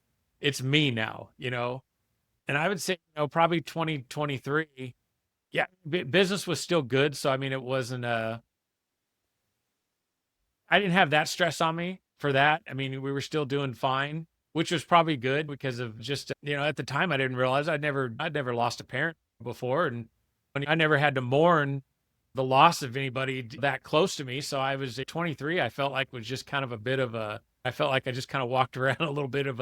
me now, and I would say, probably 2023. Yeah. Business was still good. So, I mean, it wasn't, I didn't have that stress on me for that. I mean, we were still doing fine, which was probably good because of just, at the time I didn't realize I'd never lost a parent before. And I never had to mourn the loss of anybody that close to me. So I was at 23. I felt like was just kind of I felt like I just kind of walked around a little bit of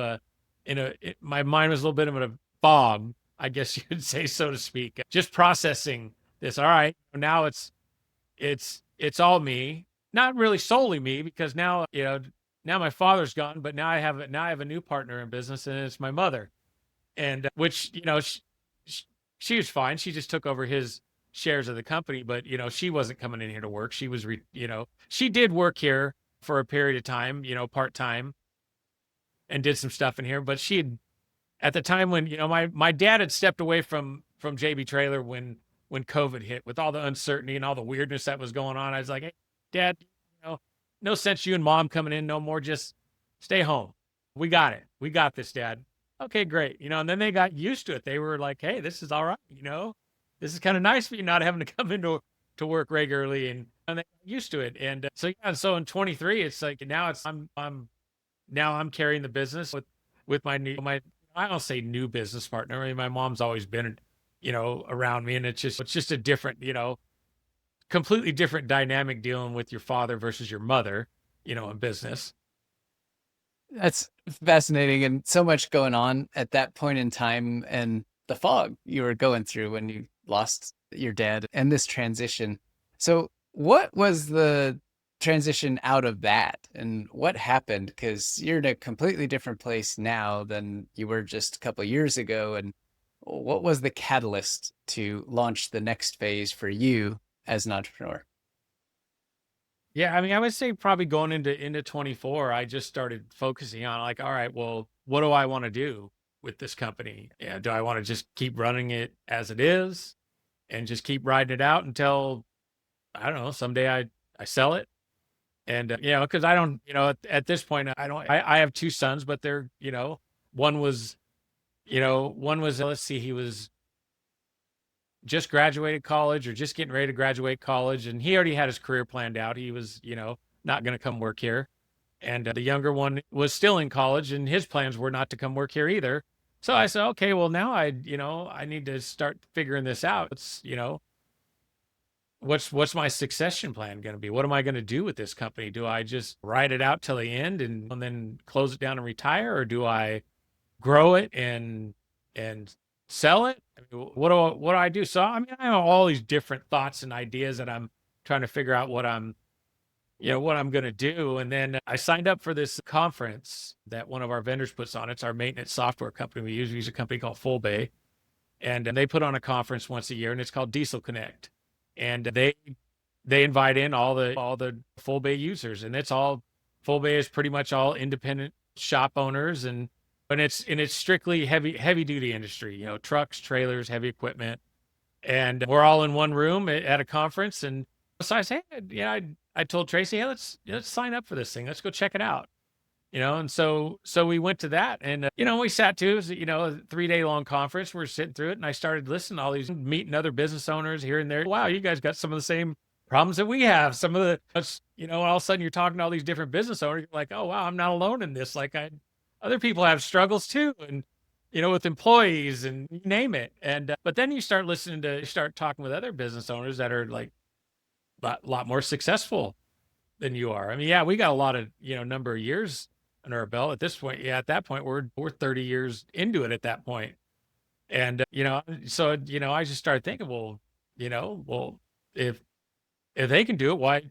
my mind was a little bit of a fog. I guess you could say, so to speak, just processing this. All right, now it's all me, not really solely me, because now, now my father's gone, but now I have a new partner in business, and it's my mother, and which, she was fine. She just took over his shares of the company, but she wasn't coming in here to work. She was, she did work here for a period of time, part time, and did some stuff in here. But she had, at the time when, my dad had stepped away from JB Trailer when COVID hit, with all the uncertainty and all the weirdness that was going on. I was like, hey, Dad, no sense you and Mom coming in no more. Just stay home. We got it. We got this, Dad. Okay, great. And then they got used to it. They were like, hey, this is all right. This is kind of nice for you not having to come into to work regularly, and they got used to it. And so in 23, it's like now I'm carrying the business with my I don't say new business partner. I mean, my mom's always been, around me, and it's just a different, completely different dynamic dealing with your father versus your mother, in business. That's fascinating, and so much going on at that point in time, and the fog you were going through when you lost your dad and this transition. So what was the transition out of that, and what happened? Because you're in a completely different place now than you were just a couple of years ago. And what was the catalyst to launch the next phase for you as an entrepreneur? Yeah, I mean, I would say probably going into 24, I just started focusing on, like, all right, well, what do I want to do with this company? Yeah, do I want to just keep running it as it is and just keep riding it out until, I don't know, someday I sell it? And because I don't, at this point, I don't. I have two sons, but they're, one was, let's see, he was just graduated college or just getting ready to graduate college, and he already had his career planned out. He was, not going to come work here. And the younger one was still in college, and his plans were not to come work here either. So I said, okay, well, now I need to start figuring this out. It's, what's my succession plan going to be? What am I going to do with this company? Do I just ride it out till the end and then close it down and retire, or do I grow it and sell it? I mean, what do I do? So I mean, I have all these different thoughts and ideas that I'm trying to figure out what I'm going to do. And then I signed up for this conference that one of our vendors puts on. It's our maintenance software company. We use a company called Full Bay, and they put on a conference once a year, and it's called Diesel Connect. And they invite in all the Full Bay users, and Full Bay is pretty much all independent shop owners, and it's strictly heavy duty industry, trucks, trailers, heavy equipment, and we're all in one room at a conference. And so I said, hey, I told Tracy, hey, let's sign up for this thing. Let's go check it out. And so we went to that, and we sat to, it was, a 3-day long conference. We're sitting through it, and I started listening to all these, meeting other business owners here and there. Wow, you guys got some of the same problems that we have. Some of the, all of a sudden you're talking to all these different business owners. You're like, oh wow, I'm not alone in this. Like other people have struggles too, and with employees and you name it. And but then you start talking with other business owners that are like a lot more successful than you are. I mean, yeah, we got a lot of number of years under our belt at this point. Yeah, at that point we're 30 years into it at that point. And so I just started thinking, well, if they can do it, why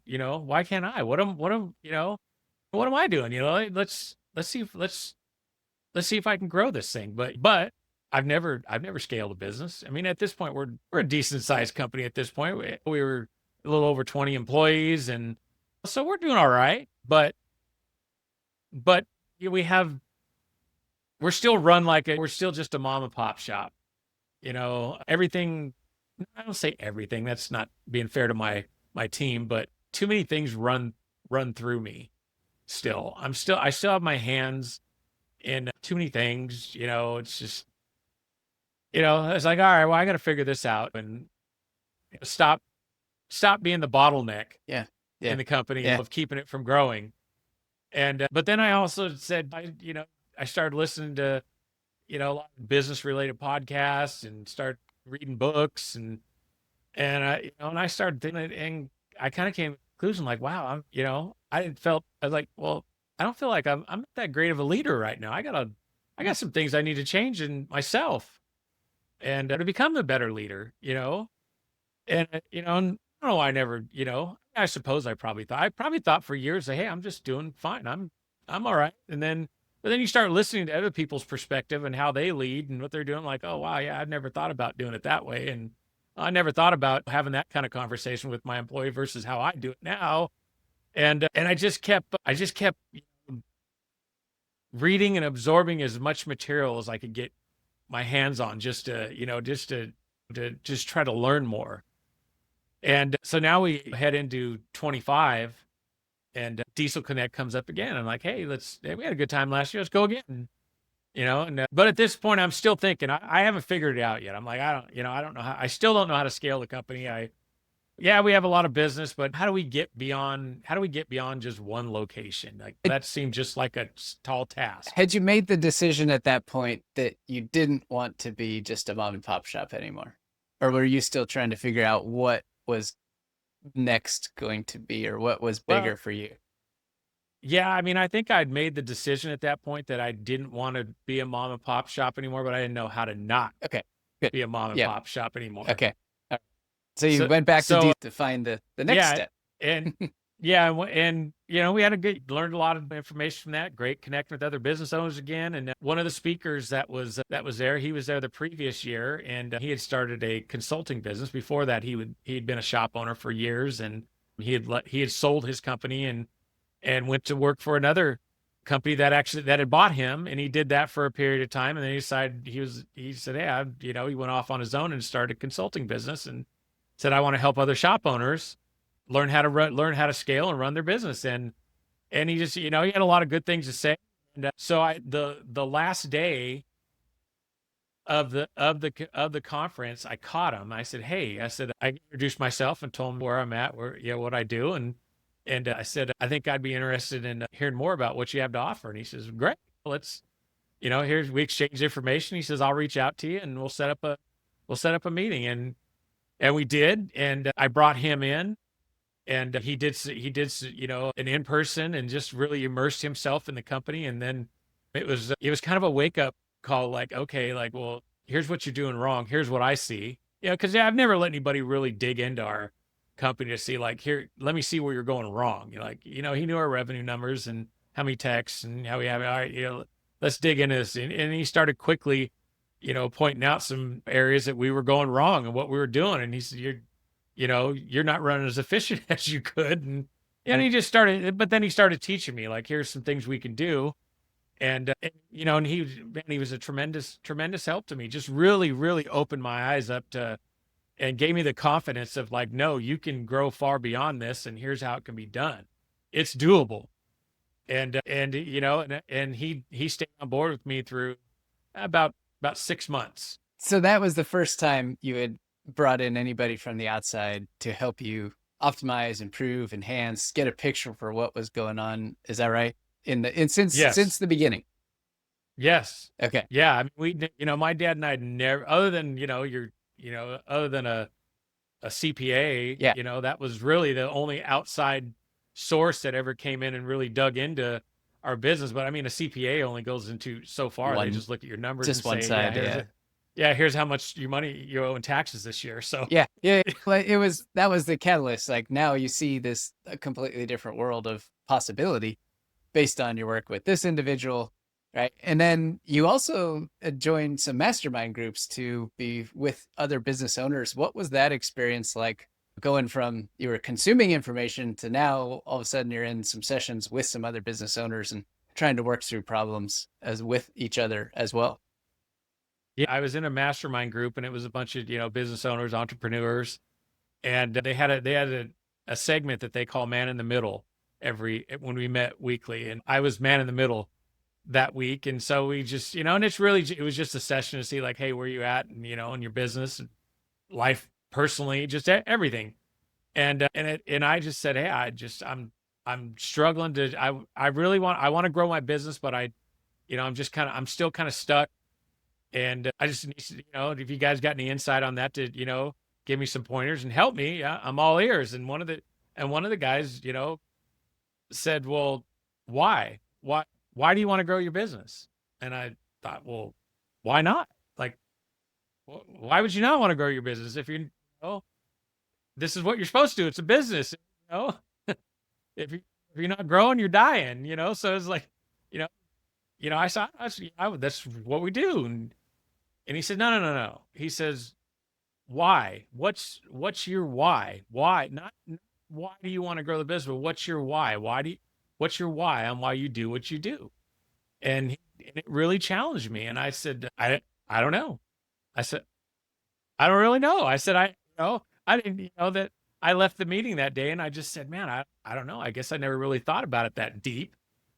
can't I? What am I doing? Let's see if I can grow this thing. But I've never scaled a business. I mean, at this point we're a decent sized company at this point. We were a little over 20 employees, and so we're doing all right. But we're still run we're still just a mom and pop shop. Everything, I don't say everything, that's not being fair to my team, but too many things run through me still. I still have my hands in too many things. It's just, it's like, all right, well, I got to figure this out and stop being the bottleneck Yeah. in the company Yeah. of keeping it from growing. And but then I also said, I started listening to a lot of business related podcasts and start reading books, and I started thinking, and I kind of came to the conclusion, like, wow, I was like, well, I don't feel like I'm not that great of a leader right now. I got some things I need to change in myself. and to become a better leader, and, and I don't know, I never, I suppose I probably thought for years that, hey, I'm just doing fine. I'm all right. But then you start listening to other people's perspective and how they lead and what they're doing. Like, oh, wow, yeah, I've never thought about doing it that way. And I never thought about having that kind of conversation with my employee versus how I do it now. And I just kept reading and absorbing as much material as I could get my hands on just to just try to learn more. And so now we head into 25 and Diesel Connect comes up again. I'm like, hey, we had a good time last year. Let's go again. But at this point, I'm still thinking, I haven't figured it out yet. I'm like, I don't know I still don't know how to scale the company. Yeah, we have a lot of business, but how do we get beyond just one location? Like that seemed just like a tall task. Had you made the decision at that point that you didn't want to be just a mom and pop shop anymore? Or were you still trying to figure out what was next going to be, or what was bigger Well, for you? yeah, I mean, I think I'd made the decision at that point that I didn't want to be a mom and pop shop anymore, but I didn't know how to not Okay, good. be a mom and Yeah. pop shop anymore. Okay. All right. So you So, went back to so to find the next yeah, step. and yeah, and we had learned a lot of information from that. Great connecting with other business owners again. And one of the speakers that was there, he was there the previous year, and he had started a consulting business. Before that, he'd been a shop owner for years, and he had sold his company and went to work for another company that had bought him, and he did that for a period of time, and then he decided he said, yeah, he went off on his own and started a consulting business and said, I want to help other shop owners learn how to scale and run their business. And he just, he had a lot of good things to say. And so the last day of the conference, I caught him. I said, hey, I introduced myself and told him where I'm at, what I do. And I said, I think I'd be interested in hearing more about what you have to offer. And he says, great, let's, we exchange information. He says, I'll reach out to you and we'll set up a meeting. And we did. And I brought him in, and he did an in-person and just really immersed himself in the company. And then it was kind of a wake up call, like, okay, like, well, here's what you're doing wrong, here's what I see. Because I've never let anybody really dig into our company to see, like, here, let me see where you're going wrong. He knew our revenue numbers and how many techs and how we have it. All right, let's dig into this. And he started quickly pointing out some areas that we were going wrong and what we were doing. And he said, you're not running as efficient as you could. And but then he started teaching me, like, here's some things we can do. And he was a tremendous, tremendous help to me. Just really, really opened my eyes up to, and gave me the confidence of, like, no, you can grow far beyond this. And here's how it can be done. It's doable. And he stayed on board with me through about 6 months. So that was the first time you had brought in anybody from the outside to help you optimize, improve, enhance, get a picture for what was going on. Is that right? Since Yes. the beginning. Yes. Okay. Yeah. I mean, my dad and I never, other than, other than a CPA, Yeah. that was really the only outside source that ever came in and really dug into our business. But I mean, a CPA only goes into so far. They just look at your numbers Just and one say, side. here's how much money you owe in taxes this year. So Yeah. But that was the catalyst. Like, now you see this a completely different world of possibility based on your work with this individual, right? And then you also joined some mastermind groups to be with other business owners. What was that experience like, going from you were consuming information to now all of a sudden you're in some sessions with some other business owners and trying to work through problems as with each other as well? yeah, I was in a mastermind group, and it was a bunch of, business owners, entrepreneurs, and they had a segment that they call Man in the Middle when we met weekly, and I was Man in the Middle that week. And so we just, and it was just a session to see, like, hey, where you at, and in your business and life, personally, just everything. And I just said, hey, I'm struggling to, I want to grow my business, but I'm still kind of stuck. And I just, if you guys got any insight on that, to, give me some pointers and help me, yeah, I'm all ears. And one of the guys, said, well, why do you want to grow your business? And I thought, well, why not? Like, why would you not want to grow your business if you know this is what you're supposed to do? It's a business, you know. If you if you're not growing, you're dying, you know. So it's like, you know, I saw that's what we do, and he said, no, no, no, no. He says, why? What's your why? Why not? Why do you want to grow the business? But what's your why? What's your why on why you do what you do? And it really challenged me. And I said, I don't know. I said, I don't really know. I said, I didn't, that I left the meeting that day and I just said, man, I don't know. I guess I never really thought about it that deep.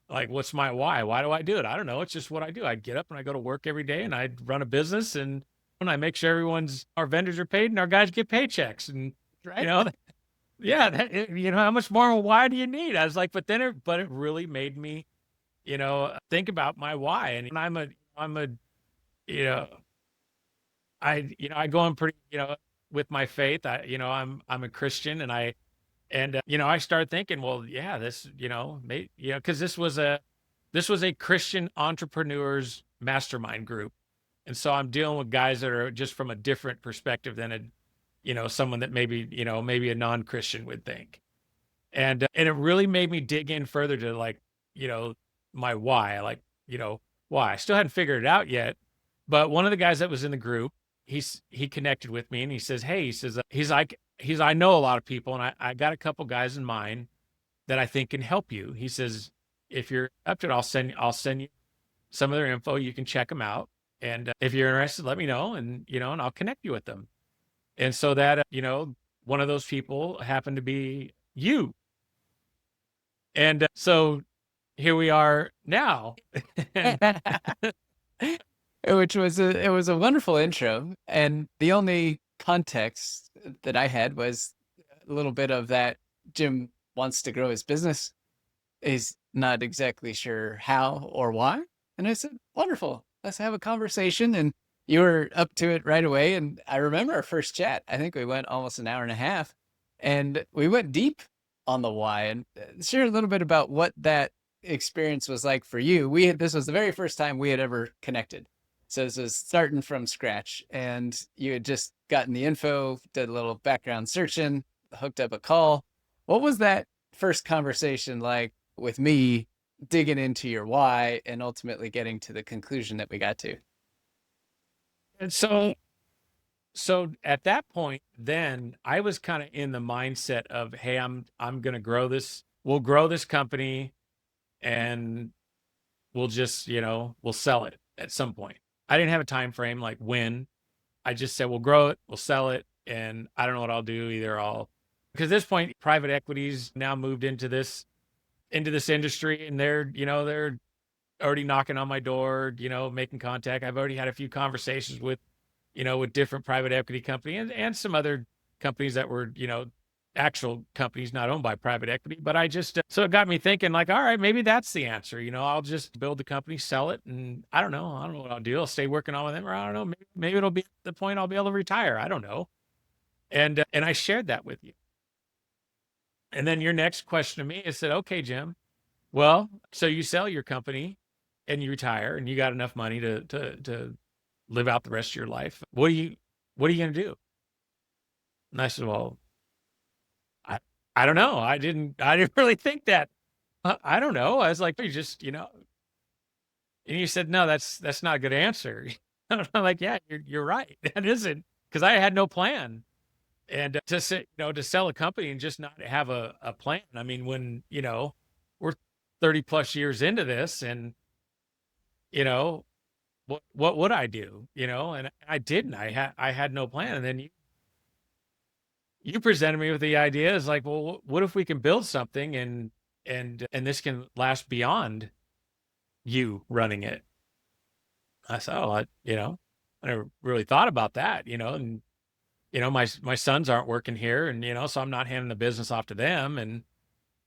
Like, what's my why? Why do I do it? I don't know. It's just what I do. I get up and I go to work every day and I run a business and I make sure our vendors are paid and our guys get paychecks. And, Right. yeah, how much more of a why do you need? I was like, but it really made me, think about my why. And I'm a, you know, I go in pretty, with my faith. I'm a Christian, and I start thinking, well, yeah, this, because this was a Christian entrepreneurs mastermind group, and so I'm dealing with guys that are just from a different perspective than someone that maybe a non-Christian would think, and it really made me dig in further to like, my why, like, why. I still hadn't figured it out yet, but one of the guys that was in the group, he connected with me and he says, hey, he says, I know a lot of people and I got a couple guys in mind that I think can help you. He says, if you're up to it, I'll send you some of their info. You can check them out. And if you're interested, let me know, and I'll connect you with them. And so that, one of those people happened to be you. And so here we are now. And Which was it was a wonderful intro, and the only context that I had was a little bit of that Jim wants to grow his business. He's not exactly sure how or why. And I said, wonderful, let's have a conversation. And you were up to it right away. And I remember our first chat. I think we went almost an hour and a half, and we went deep on the why, and share a little bit about what that experience was like for you. This was the very first time we had ever connected. So this was starting from scratch, and you had just gotten the info, did a little background searching, hooked up a call. What was that first conversation like with me digging into your why and ultimately getting to the conclusion that we got to? and so at that point, then I was kind of in the mindset of, hey, I'm going to grow this. We'll grow this company, and we'll just, we'll sell it at some point. I didn't have a time frame like when. I just said we'll grow it, we'll sell it, and I don't know what I'll do. Either because at this point, private equity's now moved into this industry, and they're already knocking on my door, making contact. I've already had a few conversations with different private equity company and some other companies that were, actual companies not owned by private equity. But I just, so it got me thinking like, all right, maybe that's the answer. I'll just build the company, sell it. And I don't know what I'll do. I'll stay working on with them, or I don't know, maybe it'll be the point I'll be able to retire. I don't know. And I shared that with you. And then your next question to me is said, okay, Jim, well, so you sell your company and you retire and you got enough money to live out the rest of your life. What are you going to do? And I said, well, I don't know. I didn't really think that. I don't know. I was like, you just, and you said, no, that's not a good answer. I'm like, yeah, you're right. That isn't, because I had no plan. And to sell a company and just not have a plan. I mean, when, we're 30 plus years into this, and, what would I do? And I didn't. I had no plan. And then you presented me with the idea is like, well, what if we can build something and this can last beyond you running it? I said, oh, I never really thought about that, and my sons aren't working here, and so I'm not handing the business off to them, and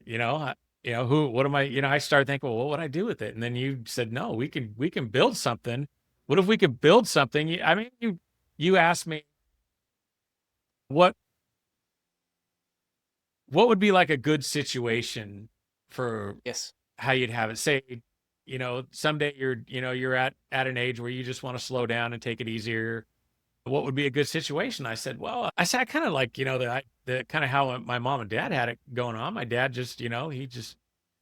what am I? I started thinking, well, what would I do with it? And then you said, no, we can build something. What if we could build something? I mean, you asked me what would be like a good situation for Yes. how you'd have it. Say, someday you're at an age where you just want to slow down and take it easier. what would be a good situation? I said, well, I said, I kind of like, the kind of how my mom and dad had it going on. My dad just, he just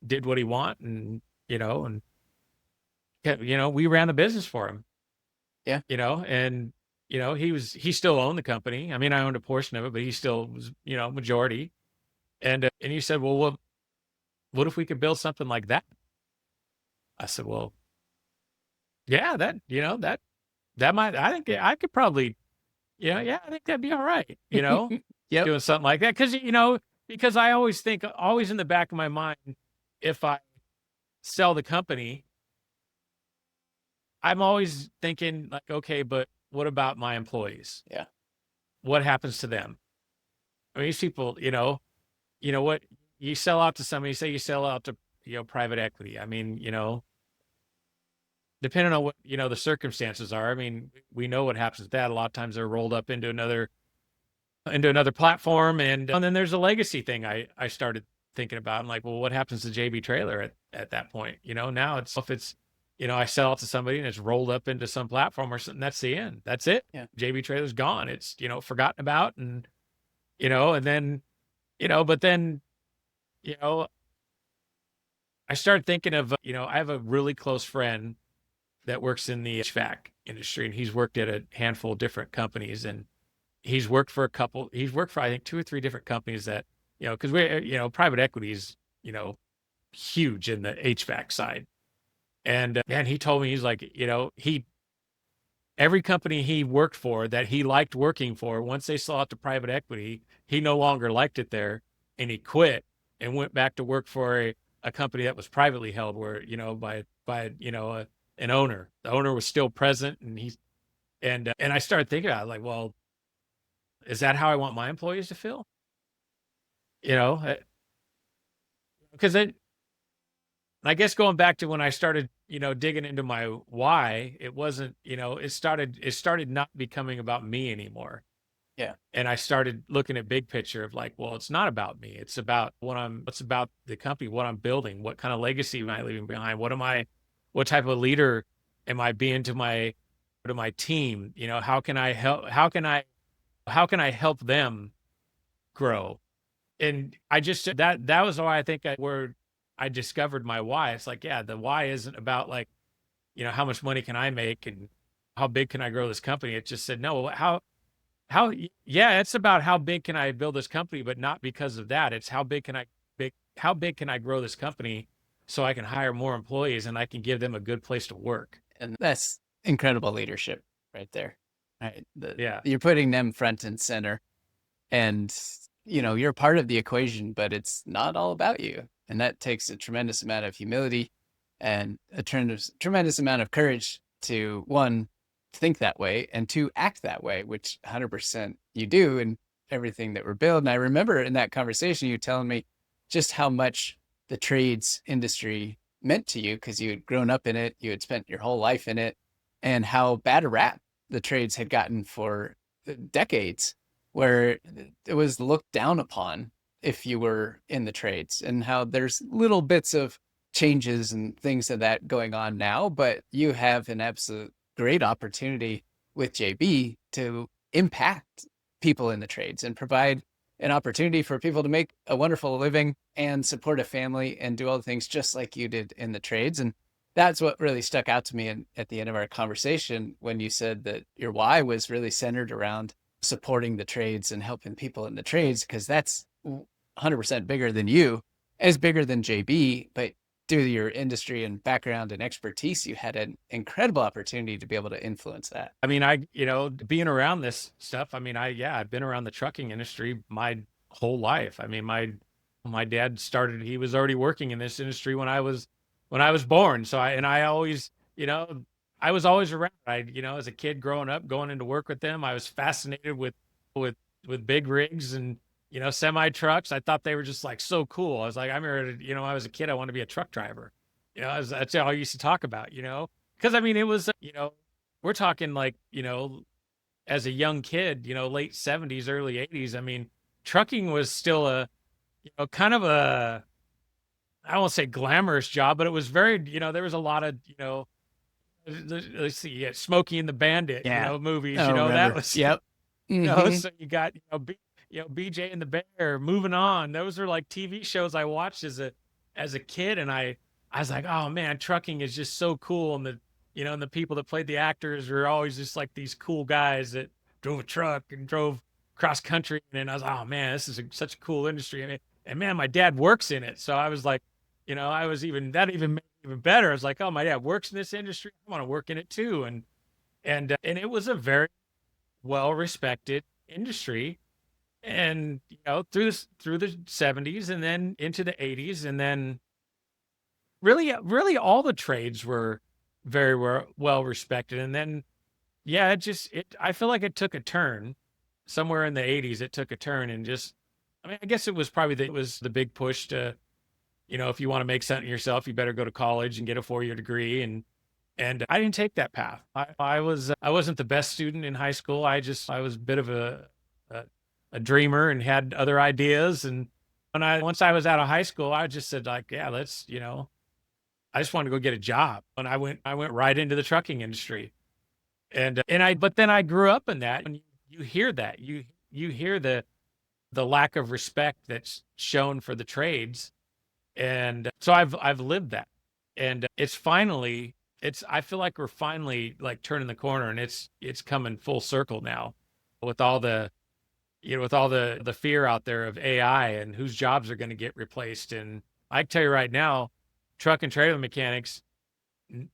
did what he want and, and, we ran the business for him, Yeah. and, he still owned the company. I mean, I owned a portion of it, but he still was, majority. And he said, well, what if we could build something like that? I said, well, yeah, that might, I think I could probably, yeah, I think that'd be all right, Yep. doing something like that. Because I always think, always in the back of my mind, if I sell the company, I'm always thinking like, okay, but what about my employees? Yeah. What happens to them? I mean, these people, what you sell out to somebody, say you sell out to, private equity. I mean, depending on what, the circumstances are. I mean, we know what happens with that. A lot of times they're rolled up into another platform. And then there's a legacy thing I started thinking about. I'm like, well, what happens to JB Trailer at that point? Now if it's, I sell it to somebody and it's rolled up into some platform or something, that's the end. That's it. Yeah. JB Trailer's gone. It's, forgotten about. And, and then, but then, I started thinking of, I have a really close friend that works in the HVAC industry, and he's worked at a handful of different companies, and he's worked for I think 2 or 3 different companies that, because we're, private equity is, huge in the HVAC side. And he told me, he's like, every company he worked for that he liked working for, once they sold out to private equity, he no longer liked it there, and he quit and went back to work for a company that was privately held, where, by an owner. The owner was still present, and I started thinking about it, like, well, is that how I want my employees to feel? Because I guess going back to when I started, digging into my why, it wasn't, it started not becoming about me anymore. Yeah. And I started looking at big picture of like, well, it's not about me. It's about what's about the company, what I'm building, what kind of legacy am I leaving behind? What type of leader am I being to my team? How can I help them grow? And I just, that was why I think where I discovered my why. It's like, yeah, the why isn't about like, how much money can I make and how big can I grow this company? It just said, no, yeah, it's about how big can I build this company, but not because of that. It's how big can I grow this company so I can hire more employees and I can give them a good place to work. And that's incredible leadership right there. Right. Yeah. You're putting them front and center, and you're part of the equation, but it's not all about you. And that takes a tremendous amount of humility and a tremendous amount of courage to, one, think that way, and two, act that way, which 100% you do in everything that we're building. I remember in that conversation, you telling me just how much the trades industry meant to you, because you had grown up in it, you had spent your whole life in it, and how bad a rap the trades had gotten for decades, where it was looked down upon if you were in the trades, and how there's little bits of changes and things of that going on now, but you have an absolute great opportunity with JB to impact people in the trades and provide an opportunity for people to make a wonderful living and support a family and do all the things just like you did in the trades. And that's what really stuck out to me at the end of our conversation, when you said that your why was really centered around supporting the trades and helping people in the trades, because that's 100% bigger than you, as bigger than JB, but due to your industry and background and expertise, you had an incredible opportunity to be able to influence that. I mean, being around this stuff, I mean, I've been around the trucking industry my whole life. I mean, my dad he was already working in this industry when I was born. So I always, I was always around. As a kid growing up, going into work with them, I was fascinated with big rigs and, semi trucks. I thought they were just like so cool. I was like, I remember, I was a kid, I wanted to be a truck driver. That's all I used to talk about, because I mean, it was, we're talking like, as a young kid, late 70s, early 80s. I mean, trucking was still a, kind of I won't say glamorous job, but it was very, there was a lot of, let's see, you got Smokey and the Bandit, Yeah. movies, Oh, that remember. was, Yep. Hmm. so you got, BJ and the Bear, Moving On. Those are like TV shows I watched as a kid. And I was like, oh man, trucking is just so cool. And and the people that played the actors were always just like these cool guys that drove a truck and drove cross country. And I was, oh man, this is such a cool industry. And man, my dad works in it. So I was like, that even made it even better. I was like, oh, my dad works in this industry. I want to work in it too. And it was a very well respected industry. And through the 70s and then into the 80s, and then really all the trades were very well respected. And then yeah, I feel like it took a turn somewhere in the 80s. It took a turn, and just, I mean, I guess it was probably it was the big push to, if you want to make something yourself, you better go to college and get a 4-year degree. And I didn't take that path. I wasn't the best student in high school. I was a bit of a, a dreamer and had other ideas. And once I was out of high school, I just said, like, yeah, I just wanted to go get a job. And I went right into the trucking industry. But then I grew up in that, and you hear that, you hear the lack of respect that's shown for the trades. And so I've lived that. And I feel like we're finally like turning the corner, and it's coming full circle now with all the, the fear out there of AI and whose jobs are going to get replaced. And I can tell you right now, truck and trailer mechanics,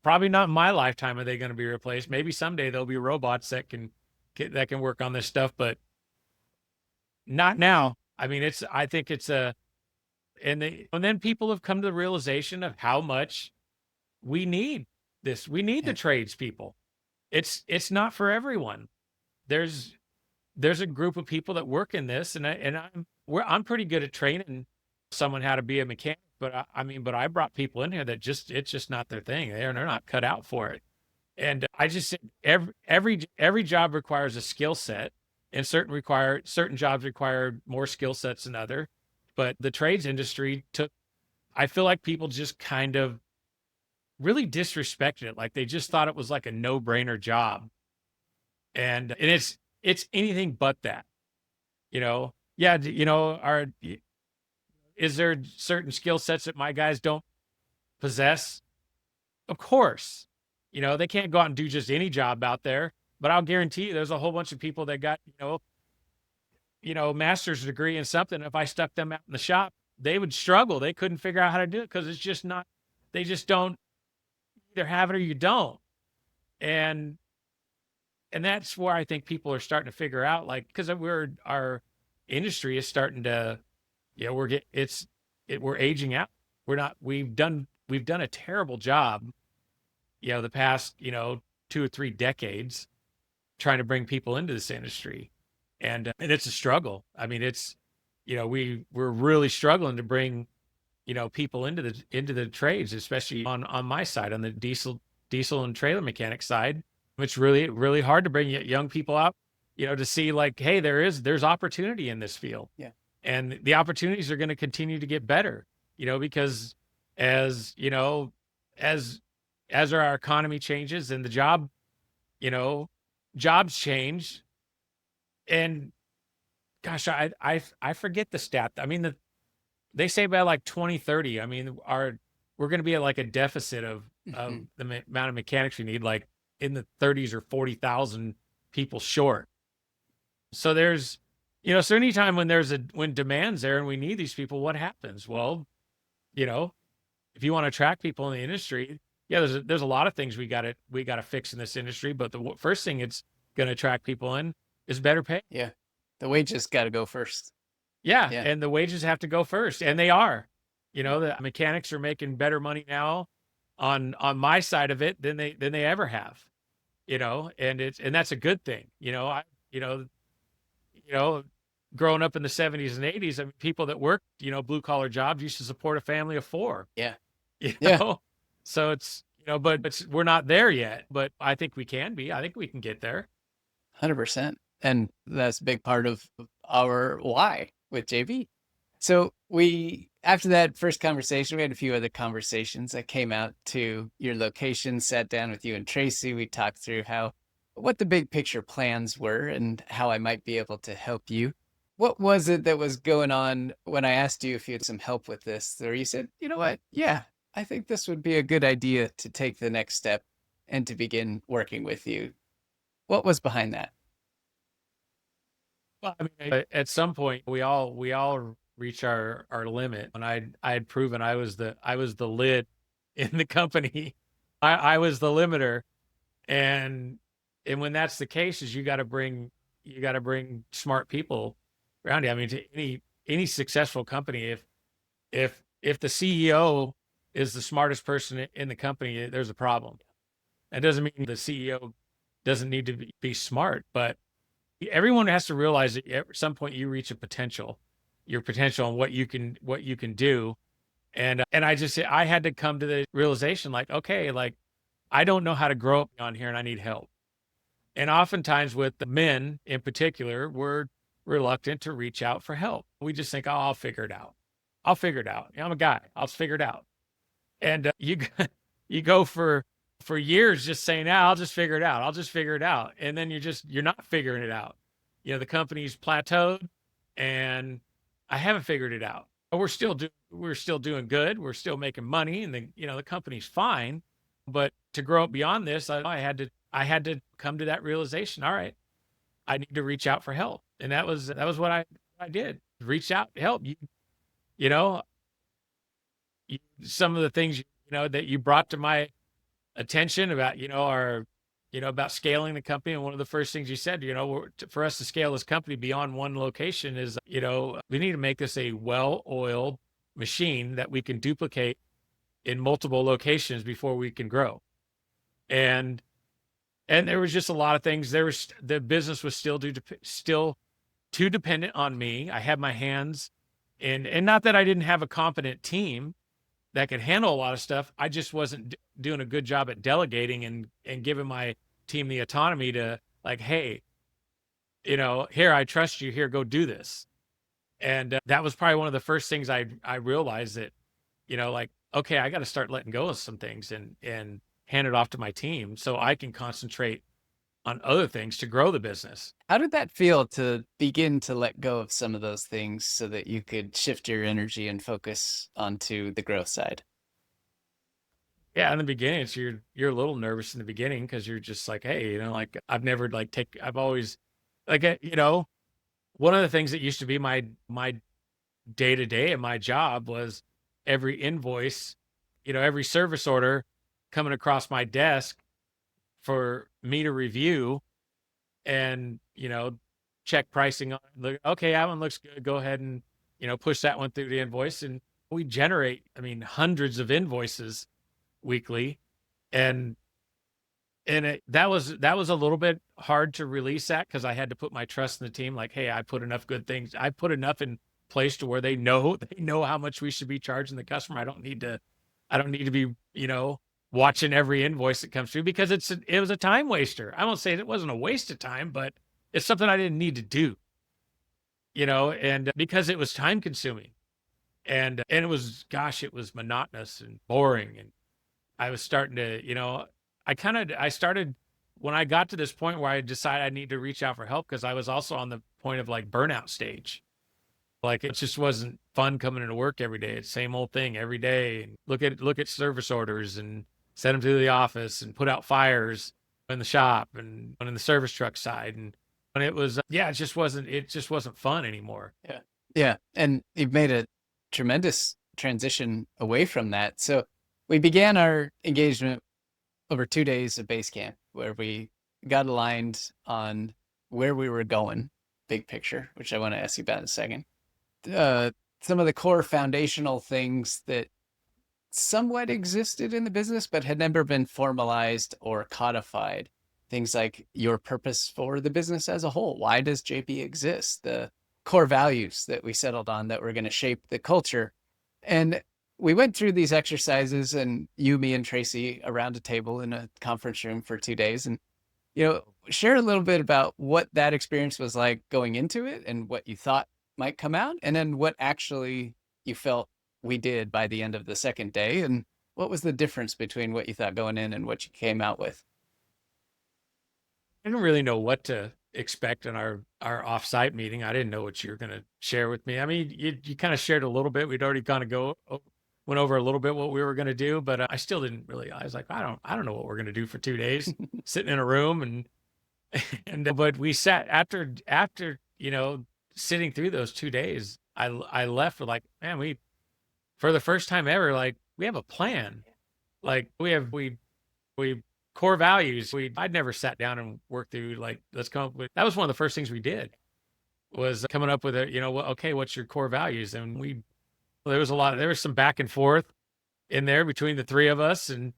probably not in my lifetime are they going to be replaced. Maybe someday there'll be robots that can work on this stuff, but not now. I mean, I think it's and then people have come to the realization of how much we need this. We need the Yeah. tradespeople. It's not for everyone. There's a group of people that work in this, and I'm pretty good at training someone how to be a mechanic. But I brought people in here that it's just not their thing. They're not cut out for it. And I just said every job requires a skill set, and certain jobs require more skill sets than other. But the trades industry I feel like people just kind of really disrespected it. Like they just thought it was like a no-brainer job. And it's anything but that, Yeah, is there certain skill sets that my guys don't possess? Of course. They can't go out and do just any job out there, but I'll guarantee you there's a whole bunch of people that got, master's degree in something. If I stuck them out in the shop, they would struggle. They couldn't figure out how to do it because it's just not, they just don't either have it or you don't. And that's where I think people are starting to figure out, like, because our industry is starting to, we're aging out. We've done a terrible job, the past, 2 or 3 decades trying to bring people into this industry. And it's a struggle. I mean, it's, we're really struggling to bring, people into the trades, especially on my side, on the diesel and trailer mechanic side. It's really, really hard to bring young people out, to see like, hey, there's opportunity in this field. Yeah. And the opportunities are going to continue to get better, because as our economy changes and the jobs change. And gosh, I forget the stat. I mean, they say by like 2030, I mean, we're going to be at like a deficit of the amount of mechanics we need, like in the 30s or 40,000 people short. So there's, so anytime when demand's there and we need these people, what happens? Well, if you want to attract people in the industry, yeah, there's a lot of things we got to fix in this industry, but the first thing it's going to attract people in is better pay. Yeah. The wages got to go first. Yeah, Yeah. and the wages have to go first, and they are. The mechanics are making better money now on my side of it than they ever have. And that's a good thing. Growing up in the 70s and 80s, I mean, people that worked, blue collar jobs used to support a family of 4. Yeah. Yeah. So it's, but we're not there yet, but I think we can be. I think we can get there. 100%. And that's a big part of our why with JB. So we after that first conversation, we had a few other conversations. I came out to your location, sat down with you and Tracy. We talked through what the big picture plans were and how I might be able to help you. What was it that was going on when I asked you if you had some help with this? Or you said, you know what? Yeah, I think this would be a good idea to take the next step and to begin working with you. What was behind that? Well, I mean, at some point we all reach our limit. And I had proven I was the lid in the company. I was the limiter, and when that's the case, is you got to bring smart people around you. I mean, to any successful company, if the CEO is the smartest person in the company, there's a problem. That doesn't mean the CEO doesn't need to be smart, but everyone has to realize that at some point you reach your potential and what you can do. And I had to come to the realization, like, okay, like I don't know how to grow up on here and I need help. And oftentimes with the men in particular, we're reluctant to reach out for help. We just think, oh, I'll figure it out. I'll figure it out. I'm a guy. I'll figure it out. And you go for years just saying, "Ah, I'll just figure it out. I'll just figure it out." And then you're not figuring it out. The company's plateaued, and I haven't figured it out. But we're still doing good. We're still making money, and the company's fine. But to grow up beyond this, I had to come to that realization. All right, I need to reach out for help, and that was what I did. Reach out, help. You know some of the things that you brought to my attention about our about scaling the company, and one of the first things you said, for us to scale this company beyond one location is we need to make this a well-oiled machine that we can duplicate in multiple locations before we can grow. And and there was just a lot of things. The business was still too dependent on me. I had my hands, and not that I didn't have a competent team that could handle a lot of stuff. I just wasn't doing a good job at delegating and giving my team the autonomy to, like, hey, here, I trust you. Here, go do this. And that was probably one of the first things I realized, that, like, okay, I got to start letting go of some things and hand it off to my team so I can concentrate on other things to grow the business. How did that feel to begin to let go of some of those things so that you could shift your energy and focus onto the growth side? Yeah, in the beginning, you're a little nervous in the beginning because you're just like, hey, like I've always, like, one of the things that used to be my day to day in my job was every invoice, every service order coming across my desk for me to review and check pricing on. Look, okay, that one looks good. Go ahead and push that one through the invoice, and we generate, I mean, hundreds of invoices weekly, and that was a little bit hard to release that because I had to put my trust in the team. Like, hey, I put enough in place to where they know how much we should be charging the customer. I don't need to be watching every invoice that comes through, because it was a time waster. I won't say it wasn't a waste of time, but it's something I didn't need to do, and because it was time consuming, and it was, gosh, it was monotonous and boring. And I was starting to, I started, when I got to this point where I decided I need to reach out for help, because I was also on the point of, like, burnout stage. Like, it just wasn't fun coming into work every day. It's the same old thing every day. And look at service orders and send them to the office and put out fires in the shop and in the service truck side. And it was, yeah, it just wasn't fun anymore. Yeah. Yeah. And you've made a tremendous transition away from that. So we began our engagement over 2 days of base camp, where we got aligned on where we were going, big picture, which I want to ask you about in a second. Some of the core foundational things that somewhat existed in the business but had never been formalized or codified. Things like your purpose for the business as a whole. Why does JP exist? The core values that we settled on that were going to shape the culture. And we went through these exercises, and you, me, and Tracy around a table in a conference room for 2 days. And, share a little bit about what that experience was like going into it and what you thought might come out, and then what actually you felt we did by the end of the second day? And what was the difference between what you thought going in and what you came out with? I didn't really know what to expect in our offsite meeting. I didn't know what you were going to share with me. I mean, you kind of shared a little bit. We'd already kind of went over a little bit what we were going to do, but I still didn't really. I was like, I don't know what we're going to do for 2 days, sitting in a room but we sat after sitting through those 2 days. I left with like, man, we for the first time ever, like we have a plan. Like we core values. I'd never sat down and worked through like, let's come up with, that was one of the first things we did was coming up with okay, what's your core values? And there was some back and forth in there between the three of us and,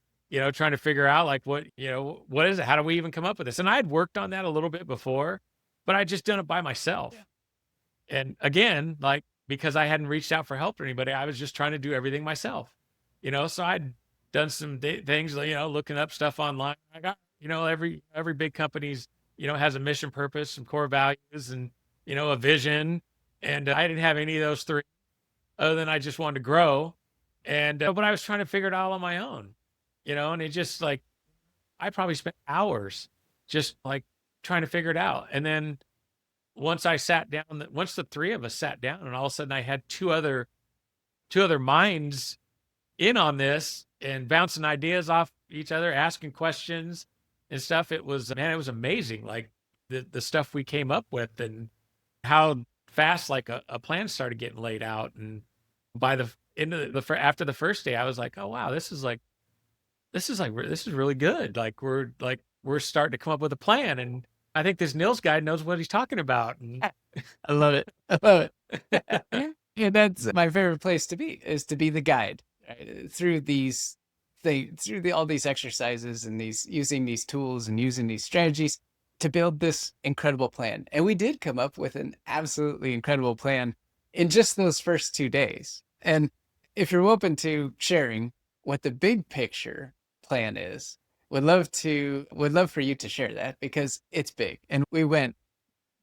trying to figure out like what is it? How do we even come up with this? And I had worked on that a little bit before, but I'd just done it by myself. Yeah. And again, like, because I hadn't reached out for help or anybody, I was just trying to do everything myself, so I'd done some things, looking up stuff online. I got, every big company's, has a mission, purpose, some core values and, a vision. And I didn't have any of those three other than I just wanted to grow. And, but I was trying to figure it out on my own, and it just like, I probably spent hours just like trying to figure it out. And then once the three of us sat down and all of a sudden I had two other minds in on this and bouncing ideas off each other, asking questions and stuff. It was amazing. Like the stuff we came up with and how fast like a plan started getting laid out. And by the end of after the first day, I was like, oh wow, this is really good. Like we're starting to come up with a plan. And I think this Nils guy knows what he's talking about. And I love it. I love it. Yeah, that's my favorite place to be, is to be the guide, right? Through all these exercises and using these tools and using these strategies to build this incredible plan. And we did come up with an absolutely incredible plan in just those first 2 days. And if you're open to sharing what the big picture plan is, would love for you to share that, because it's big. And we went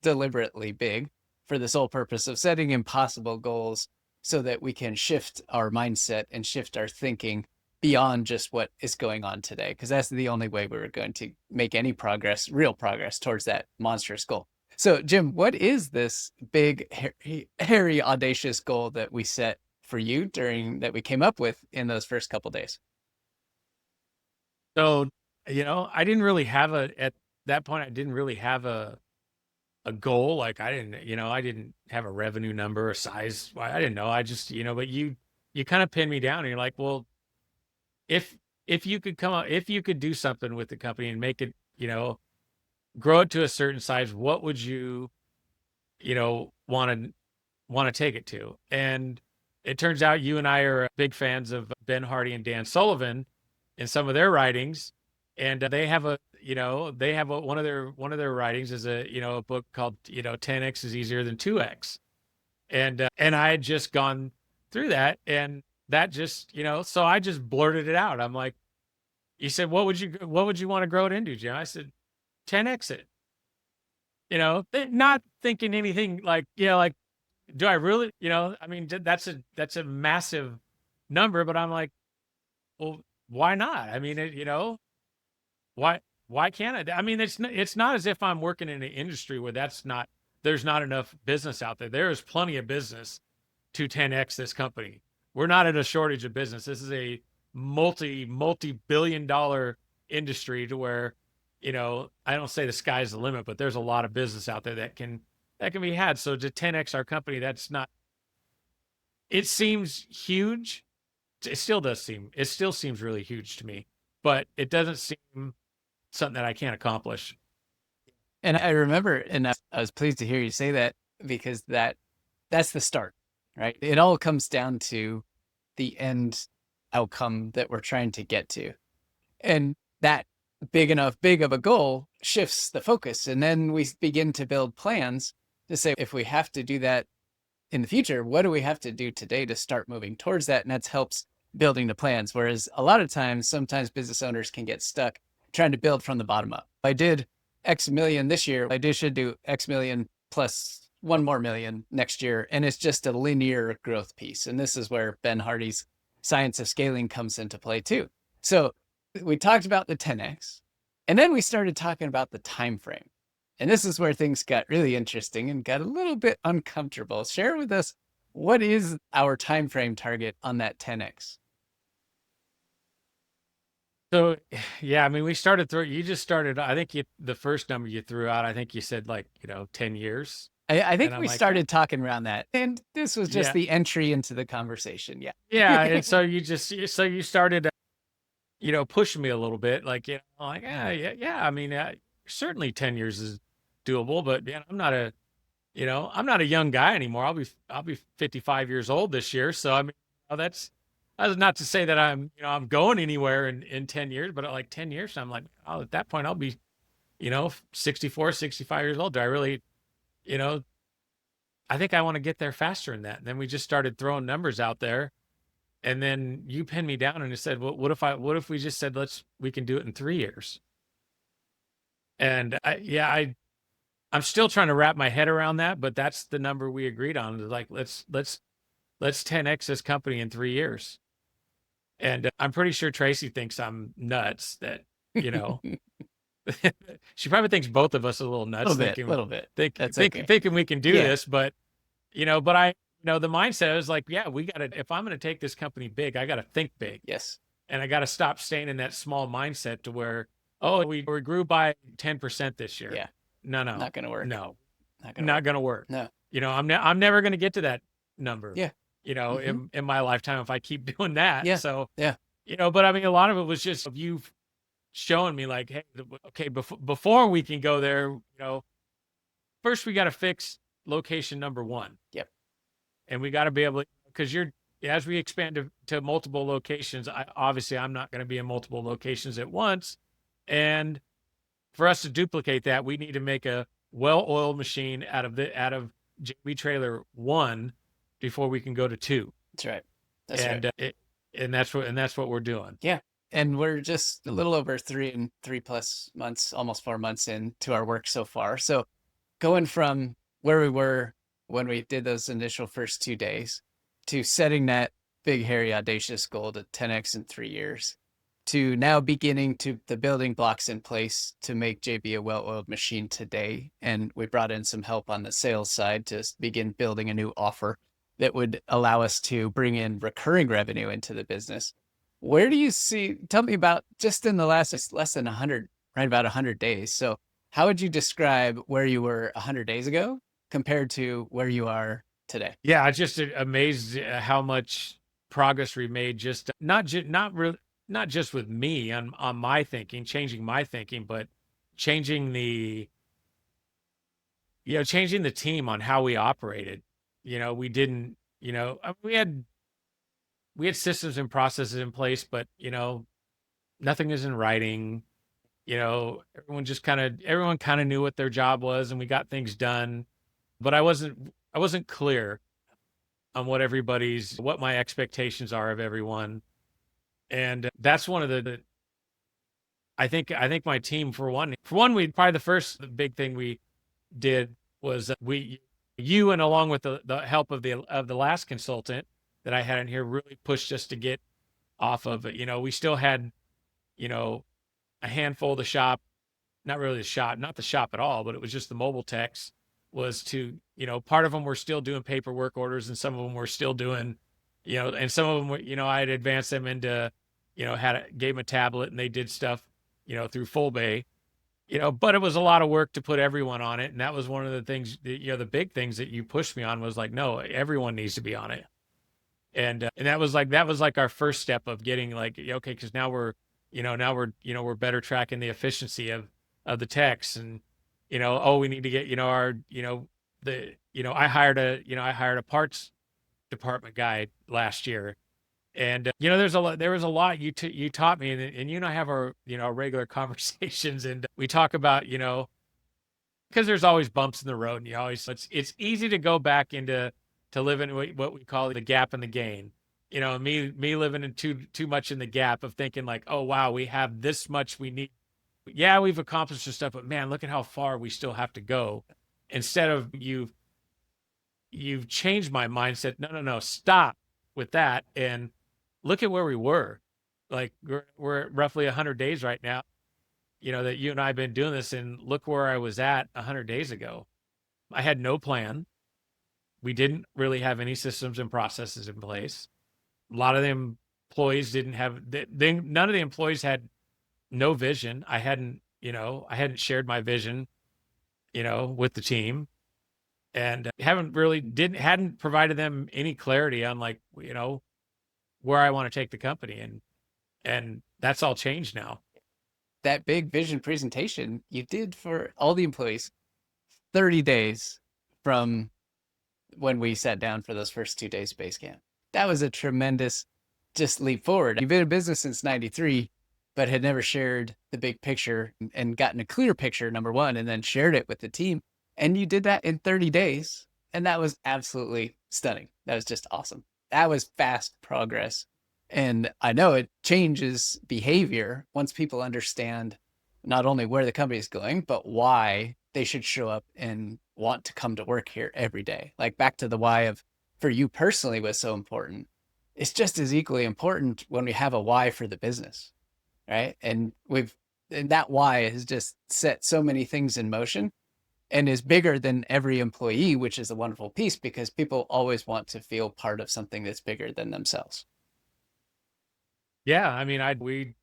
deliberately big for the sole purpose of setting impossible goals so that we can shift our mindset and shift our thinking beyond just what is going on today, because that's the only way we were going to make any real progress towards that monstrous goal. So Jim, what is this big, hairy, audacious goal that we set for you that we came up with in those first couple days? So, I didn't really have at that point, I didn't really have a goal. Like I didn't have a revenue number, a size. I didn't know. I just, but you kind of pinned me down and you're like, well, if you could do something with the company and make it, grow it to a certain size, what would you, want to take it to? And it turns out you and I are big fans of Ben Hardy and Dan Sullivan in some of their writings. And they have one of their writings is a book called, 10X is easier than 2X. And I had just gone through that, and that just, so I just blurted it out. I'm like, you said, what would you want to grow it into, Jim? I said, 10X it, not thinking anything like, like, do I really, I mean, that's a massive number, but I'm like, well, why not? I mean, why can't I? I mean, it's not as if I'm working in an industry where there's not enough business out there. There is plenty of business to 10X this company. We're not at a shortage of business. This is a multi-billion-dollar industry to where, I don't say the sky's the limit, but there's a lot of business out there that can be had. So to 10X our company, it seems huge. It still seems really huge to me, but it doesn't seem something that I can't accomplish. And I remember, and I was pleased to hear you say that, because that's the start, right? It all comes down to the end outcome that we're trying to get to. And that big of a goal shifts the focus. And then we begin to build plans to say, if we have to do that in the future, what do we have to do today to start moving towards that? And that helps building the plans. Whereas a lot of times, sometimes business owners can get stuck trying to build from the bottom up. I did X million this year. I should do X million plus one more million next year. And it's just a linear growth piece. And this is where Ben Hardy's science of scaling comes into play too. So we talked about the 10X, and then we started talking about the time frame. And this is where things got really interesting and got a little bit uncomfortable. Share with us, what is our time frame target on that 10X? So, yeah, I mean, you just started, I think the first number you threw out, I think you said 10 years. I think And I'm we like, started talking around that, and this was just yeah, the entry into the conversation. Yeah. yeah. And so you started, pushing me a little bit, like, yeah, yeah, yeah. I mean, certainly 10 years is doable, but I'm not a young guy anymore. I'll be 55 years old this year. So, I mean, that's not to say that I'm going anywhere in 10 years, but at like 10 years, I'm like, oh, at that point I'll be, 64, 65 years old. Do I really, you know, I think I want to get there faster than that. And then we just started throwing numbers out there. And then you pinned me down and said, well, what if we just said, we can do it in 3 years? And I'm still trying to wrap my head around that, but that's the number we agreed on. Like, let's 10X this company in 3 years. And I'm pretty sure Tracy thinks I'm nuts that, you know, she probably thinks both of us are a little nuts, little bit. That's okay. thinking we can do Yeah. this, but the mindset is like, yeah, if I'm going to take this company big, I got to think big. Yes. And I got to stop staying in that small mindset to where, oh, we grew by 10% this year. Yeah. No, Not going to work. no, Not going to work. No. I'm never going to get to that number. Yeah. In my lifetime, if I keep doing that. Yeah. So, Yeah. but I mean, a lot of it was just you showing me like, hey, okay, before we can go there, first we got to fix location number one. Yep. And we got to be able to, because as we expand to multiple locations, I'm not going to be in multiple locations at once. And for us to duplicate that, we need to make a well-oiled machine out of JB Trailer 1 before we can go to 2. That's right. That's right. And that's what we're doing. Yeah. And we're just a little over 3 plus months, almost 4 months into our work so far. So going from where we were when we did those initial first 2 days to setting that big, hairy, audacious goal to 10X in 3 years, to now beginning to the building blocks in place to make JB a well-oiled machine today. And we brought in some help on the sales side to begin building a new offer that would allow us to bring in recurring revenue into the business. Where do you tell me about just in the less than 100, right about 100 days. So how would you describe where you were 100 days ago compared to where you are today? Yeah, I'm just amazed how much progress we made, just not just with me on my thinking, changing my thinking, but changing the team on how we operated. We didn't, we had systems and processes in place, but nothing is in writing. Everyone kind of knew what their job was, and we got things done. But I wasn't clear on what my expectations are of everyone. And that's one of the I think my team, for one, we probably the first big thing we did was you and along with the help of the last consultant that I had in here really pushed us to get off of it. We still had, a handful of the shop, not really not the shop at all, but it was just the mobile techs was to, part of them were still doing paperwork orders and some of them were still doing, and some of them were, I had advanced them into, gave them a tablet and they did stuff, through Full Bay, but it was a lot of work to put everyone on it. And that was one of the things, the big things that you pushed me on was like, no, everyone needs to be on it. And that was like our first step of getting like, okay, cause now we're better tracking the efficiency of the techs and, we need to get, I hired a parts department guy last year. And, there was a lot you taught me, and I have our, regular conversations, and we talk about, because there's always bumps in the road, and it's easy to go back into living what we call the gap and the gain. Me living in too much in the gap of thinking like, oh wow, we have this much we need. Yeah, we've accomplished some stuff, but man, look at how far we still have to go. Instead of you you've changed my mindset. No, stop with that. And look at where we were. Like we're at roughly 100 days right now, that you and I have been doing this, and look where I was at 100 days ago. I had no plan. We didn't really have any systems and processes in place. A lot of the employees didn't have, none of the employees had no vision. I hadn't shared my vision, with the team, and hadn't provided them any clarity on, like, where I want to take the company. And that's all changed now. That big vision presentation you did for all the employees, 30 days from when we sat down for those first 2 days base camp. That was a tremendous just leap forward. You've been in business since 93, but had never shared the big picture and gotten a clear picture, number one, and then shared it with the team. And you did that in 30 days. And that was absolutely stunning. That was just awesome. That was fast progress. And I know it changes behavior once people understand not only where the company is going, but why they should show up and want to come to work here every day. Like, back to the why of, for you personally, was so important. It's just as equally important when we have a why for the business, right? And that why has just set so many things in motion and is bigger than every employee, which is a wonderful piece, because people always want to feel part of something that's bigger than themselves. Yeah, I mean,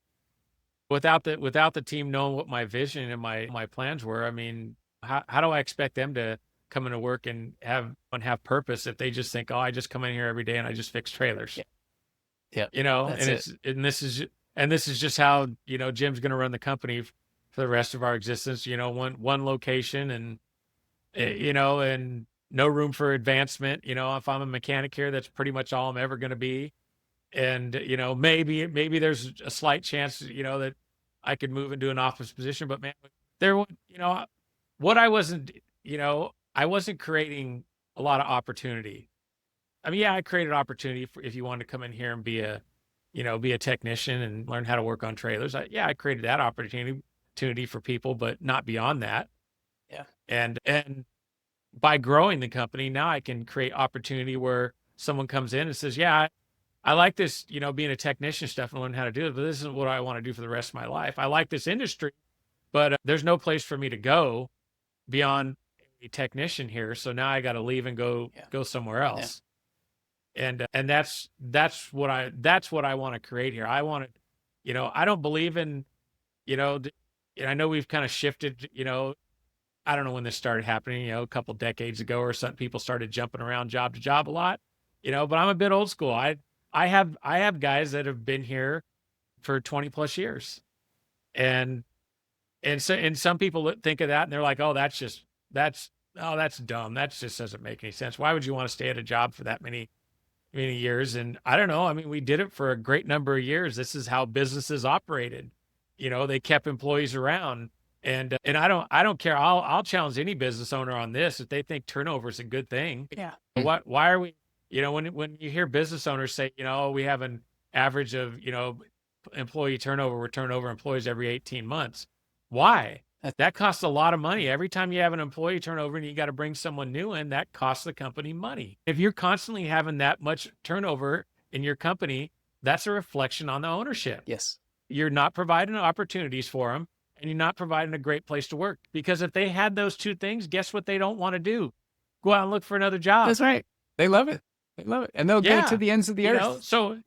without the team knowing what my vision and my plans were, I mean, how do I expect them to come into work and have purpose if they just think, oh, I just come in here every day and I just fix trailers? Yeah. And this is just how, Jim's going to run the company for the rest of our existence. One location, and and no room for advancement. If I'm a mechanic here, that's pretty much all I'm ever going to be. And, maybe there's a slight chance, that I could move into an office position, but man, what I wasn't creating a lot of opportunity. I mean, yeah, I created opportunity for, if you wanted to come in here and be a technician and learn how to work on trailers. I created that opportunity for people, but not beyond that. Yeah. And by growing the company, now I can create opportunity where someone comes in and says, yeah, I like this, being a technician stuff and learning how to do it, but this isn't what I want to do for the rest of my life. I like this industry, but there's no place for me to go beyond a technician here. So now I got to leave and go somewhere else. Yeah. And that's what I want to create here. I want to, I don't believe in, I know we've kind of shifted, I don't know when this started happening, a couple decades ago or something. People started jumping around job to job a lot, but I'm a bit old school. I have guys that have been here for 20 plus years, and some people think of that and they're like, oh, that's dumb. That just doesn't make any sense. Why would you want to stay at a job for that many years? And I don't know. I mean, we did it for a great number of years. This is how businesses operated. They kept employees around, and I don't care. I'll challenge any business owner on this if they think turnover is a good thing. Yeah. Why are we? When you hear business owners say, we have an average of, employee turnover, we turn over employees every 18 months. Why? That costs a lot of money. Every time you have an employee turnover and you got to bring someone new in, that costs the company money. If you're constantly having that much turnover in your company, that's a reflection on the ownership. Yes. You're not providing opportunities for them, and you're not providing a great place to work. Because if they had those two things, guess what they don't want to do? Go out and look for another job. That's right. They love it. They love it. And they'll go to the ends of the earth. So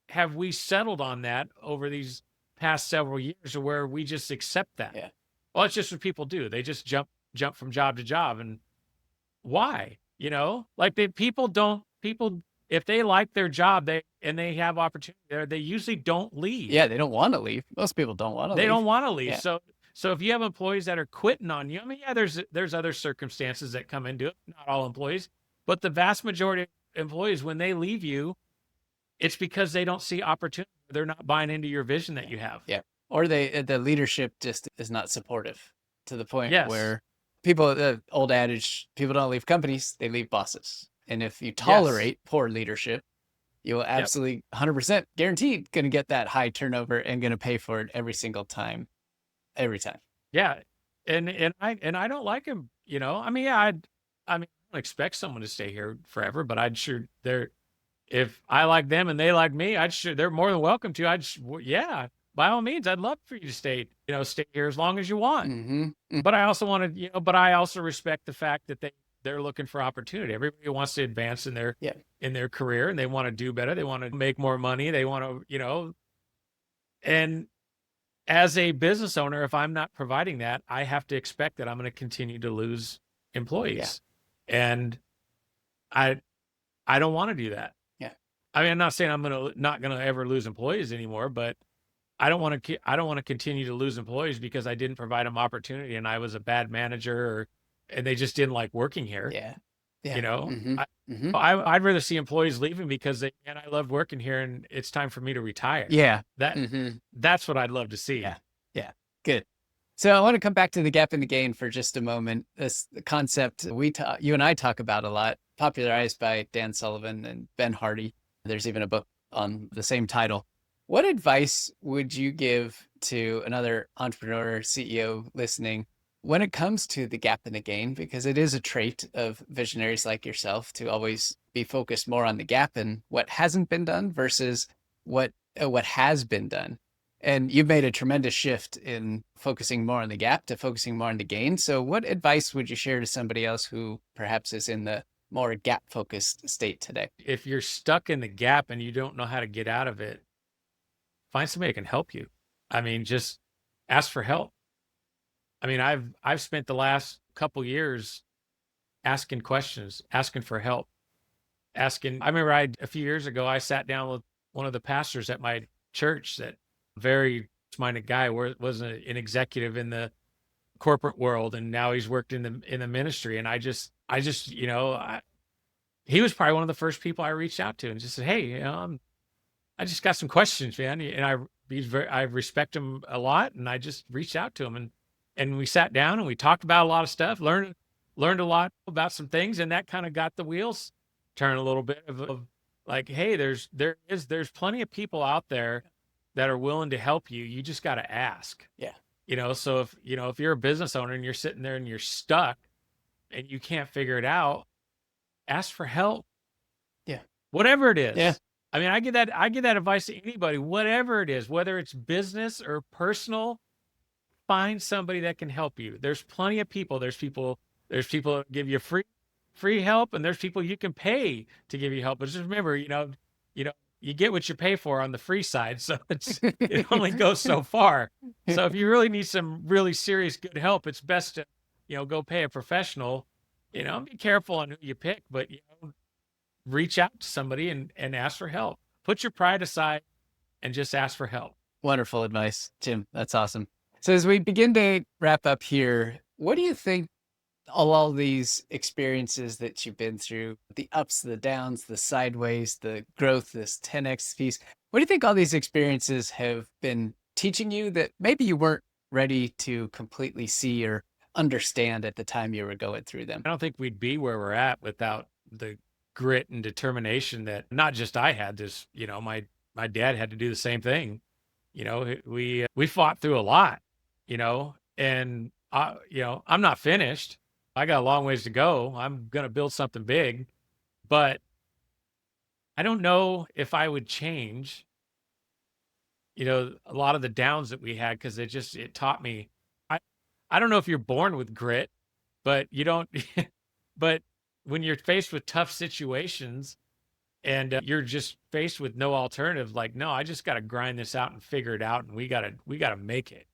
have we settled on that over these past several years, where we just accept that? Yeah. Well, it's just what people do. They just jump from job to job. And why? Like, people, if they like their job, they have opportunity there, they usually don't leave. Yeah, they don't want to leave. Most people don't want to leave. They don't want to leave. Yeah. So if you have employees that are quitting on you, I mean, yeah, there's other circumstances that come into it. Not all employees, but the vast majority of employees, when they leave you, it's because they don't see opportunity. They're not buying into your vision that you have. Yeah. Or the leadership just is not supportive, to the point where the old adage, people don't leave companies, they leave bosses. And if you tolerate poor leadership, you will absolutely 100% guaranteed going to get that high turnover and going to pay for it every single time. Every time. Yeah. And I don't like I mean, yeah, I mean, I don't expect someone to stay here forever, but I'd sure if I like them and they like me, they're more than welcome to. Yeah, by all means, I'd love for you to stay here as long as you want. Mm-hmm. But I also want to, but I also respect the fact that they're looking for opportunity. Everybody wants to advance Yeah. in their career, and they want to do better. They want to make more money. They want to, and as a business owner, if I'm not providing that, I have to expect that I'm going to continue to lose employees. And I I don't want to do that. Yeah. I mean, I'm not saying I'm not gonna ever lose employees anymore, but I don't want to continue to lose employees because I didn't provide them opportunity and I was a bad manager and they just didn't like working here. Yeah. You Yeah. know, Mm-hmm. I, Mm-hmm. I'd rather see employees leaving because man, I love working here and it's time for me to retire. Yeah. That Mm-hmm. that's what I'd love to see. Yeah. Yeah. Good. So I want to come back to the gap in the gain for just a moment. This concept you and I talk about a lot, popularized by Dan Sullivan and Ben Hardy. There's even a book on the same title. What advice would you give to another entrepreneur, CEO listening when it comes to the gap in the gain? Because it is a trait of visionaries like yourself to always be focused more on the gap and what hasn't been done versus what has been done. And you've made a tremendous shift in focusing more on the gap to focusing more on the gain. So what advice would you share to somebody else who perhaps is in the more gap focused state today? If you're stuck in the gap and you don't know how to get out of it, find somebody that can help you. I mean, just ask for help. I mean, I've spent the last couple years asking questions, asking for help, asking. I remember a few years ago, I sat down with one of the pastors at my church, that very minded guy, was an executive in the corporate world, and now he's worked in the ministry. And I just he was probably one of the first people I reached out to and just said, hey, I just got some questions, man. And I respect him a lot, and I just reached out to him, and we sat down and we talked about a lot of stuff, learned a lot about some things, and that kind of got the wheels turn a little bit of like, hey, there's plenty of people out there that are willing to help you. You just got to ask. Yeah. So if you're a business owner and you're sitting there and you're stuck and you can't figure it out, ask for help. Yeah. Whatever it is. Yeah. I mean, I give that advice to anybody, whatever it is, whether it's business or personal, find somebody that can help you. There's plenty of people. There's people that give you free help, and there's people you can pay to give you help. But just remember, you get what you pay for on the free side. So it only goes so far. So if you really need some really serious good help, it's best to, go pay a professional. Be careful on who you pick, but reach out to somebody and ask for help. Put your pride aside and just ask for help. Wonderful advice, Jim. That's awesome. So as we begin to wrap up here, what do you think all these experiences that you've been through, the ups, the downs, the sideways, the growth, this 10x piece, what do you think all these experiences have been teaching you that maybe you weren't ready to completely see or understand at the time you were going through them? I don't think we'd be where we're at without the grit and determination that not just I had this, my dad had to do the same thing. We fought through a lot, and I'm not finished. I got a long ways to go. I'm going to build something big, but I don't know if I would change, a lot of the downs that we had, because it taught me. I don't know if you're born with grit, but you don't, but when you're faced with tough situations and you're just faced with no alternative, like, no, I just got to grind this out and figure it out. And we got to make it.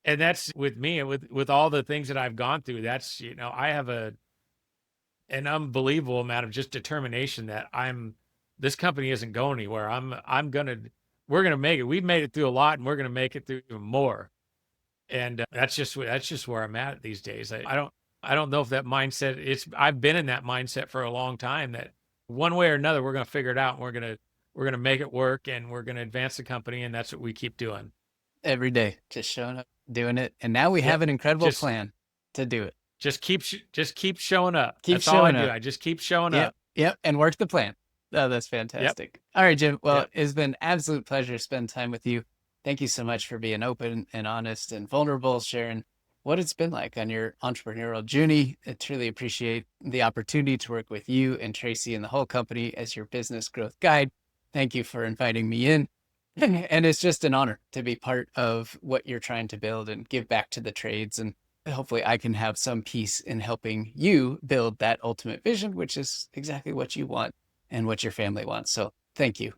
And that's with me, and with all the things that I've gone through. That's, I have an unbelievable amount of just determination that this company isn't going anywhere. We're going to make it. We've made it through a lot, and we're going to make it through even more. And that's just where I'm at these days. I don't know if that mindset, I've been in that mindset for a long time, that one way or another, we're going to figure it out, and we're going to make it work, and we're going to advance the company. And that's what we keep doing. Every day, just showing up, doing it. And now we have an incredible plan to do it. Just keep showing up. Keep that's showing all I do. up. I just keep showing up. Yep. And work the plan. Oh, that's fantastic. All right, Jim. Well, it's been an absolute pleasure to spend time with you. Thank you so much for being open and honest and vulnerable, sharing what it's been like on your entrepreneurial journey. I truly appreciate the opportunity to work with you and Tracy and the whole company as your business growth guide. Thank you for inviting me in. And it's just an honor to be part of what you're trying to build and give back to the trades. And hopefully I can have some piece in helping you build that ultimate vision, which is exactly what you want and what your family wants. So thank you.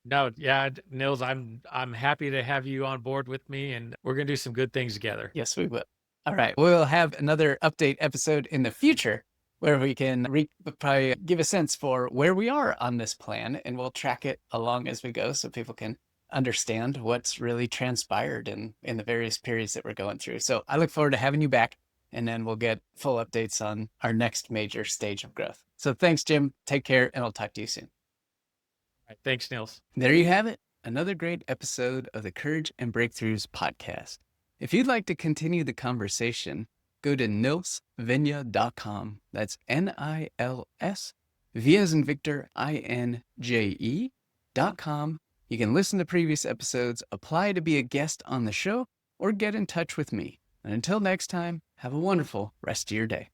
No, yeah, Nils, I'm happy to have you on board with me, and we're gonna do some good things together. Yes, we will. All right. We'll have another update episode in the future where we can probably give a sense for where we are on this plan, and we'll track it along as we go so people can understand what's really transpired in the various periods that we're going through. So I look forward to having you back, and then we'll get full updates on our next major stage of growth. So thanks, Jim. Take care, and I'll talk to you soon. All right, thanks, Nils. There you have it. Another great episode of the Courage and Breakthroughs podcast. If you'd like to continue the conversation, go to nilsvinje.com. That's Nils, V as in Victor, INJE.com. You can listen to previous episodes, apply to be a guest on the show, or get in touch with me. And until next time, have a wonderful rest of your day.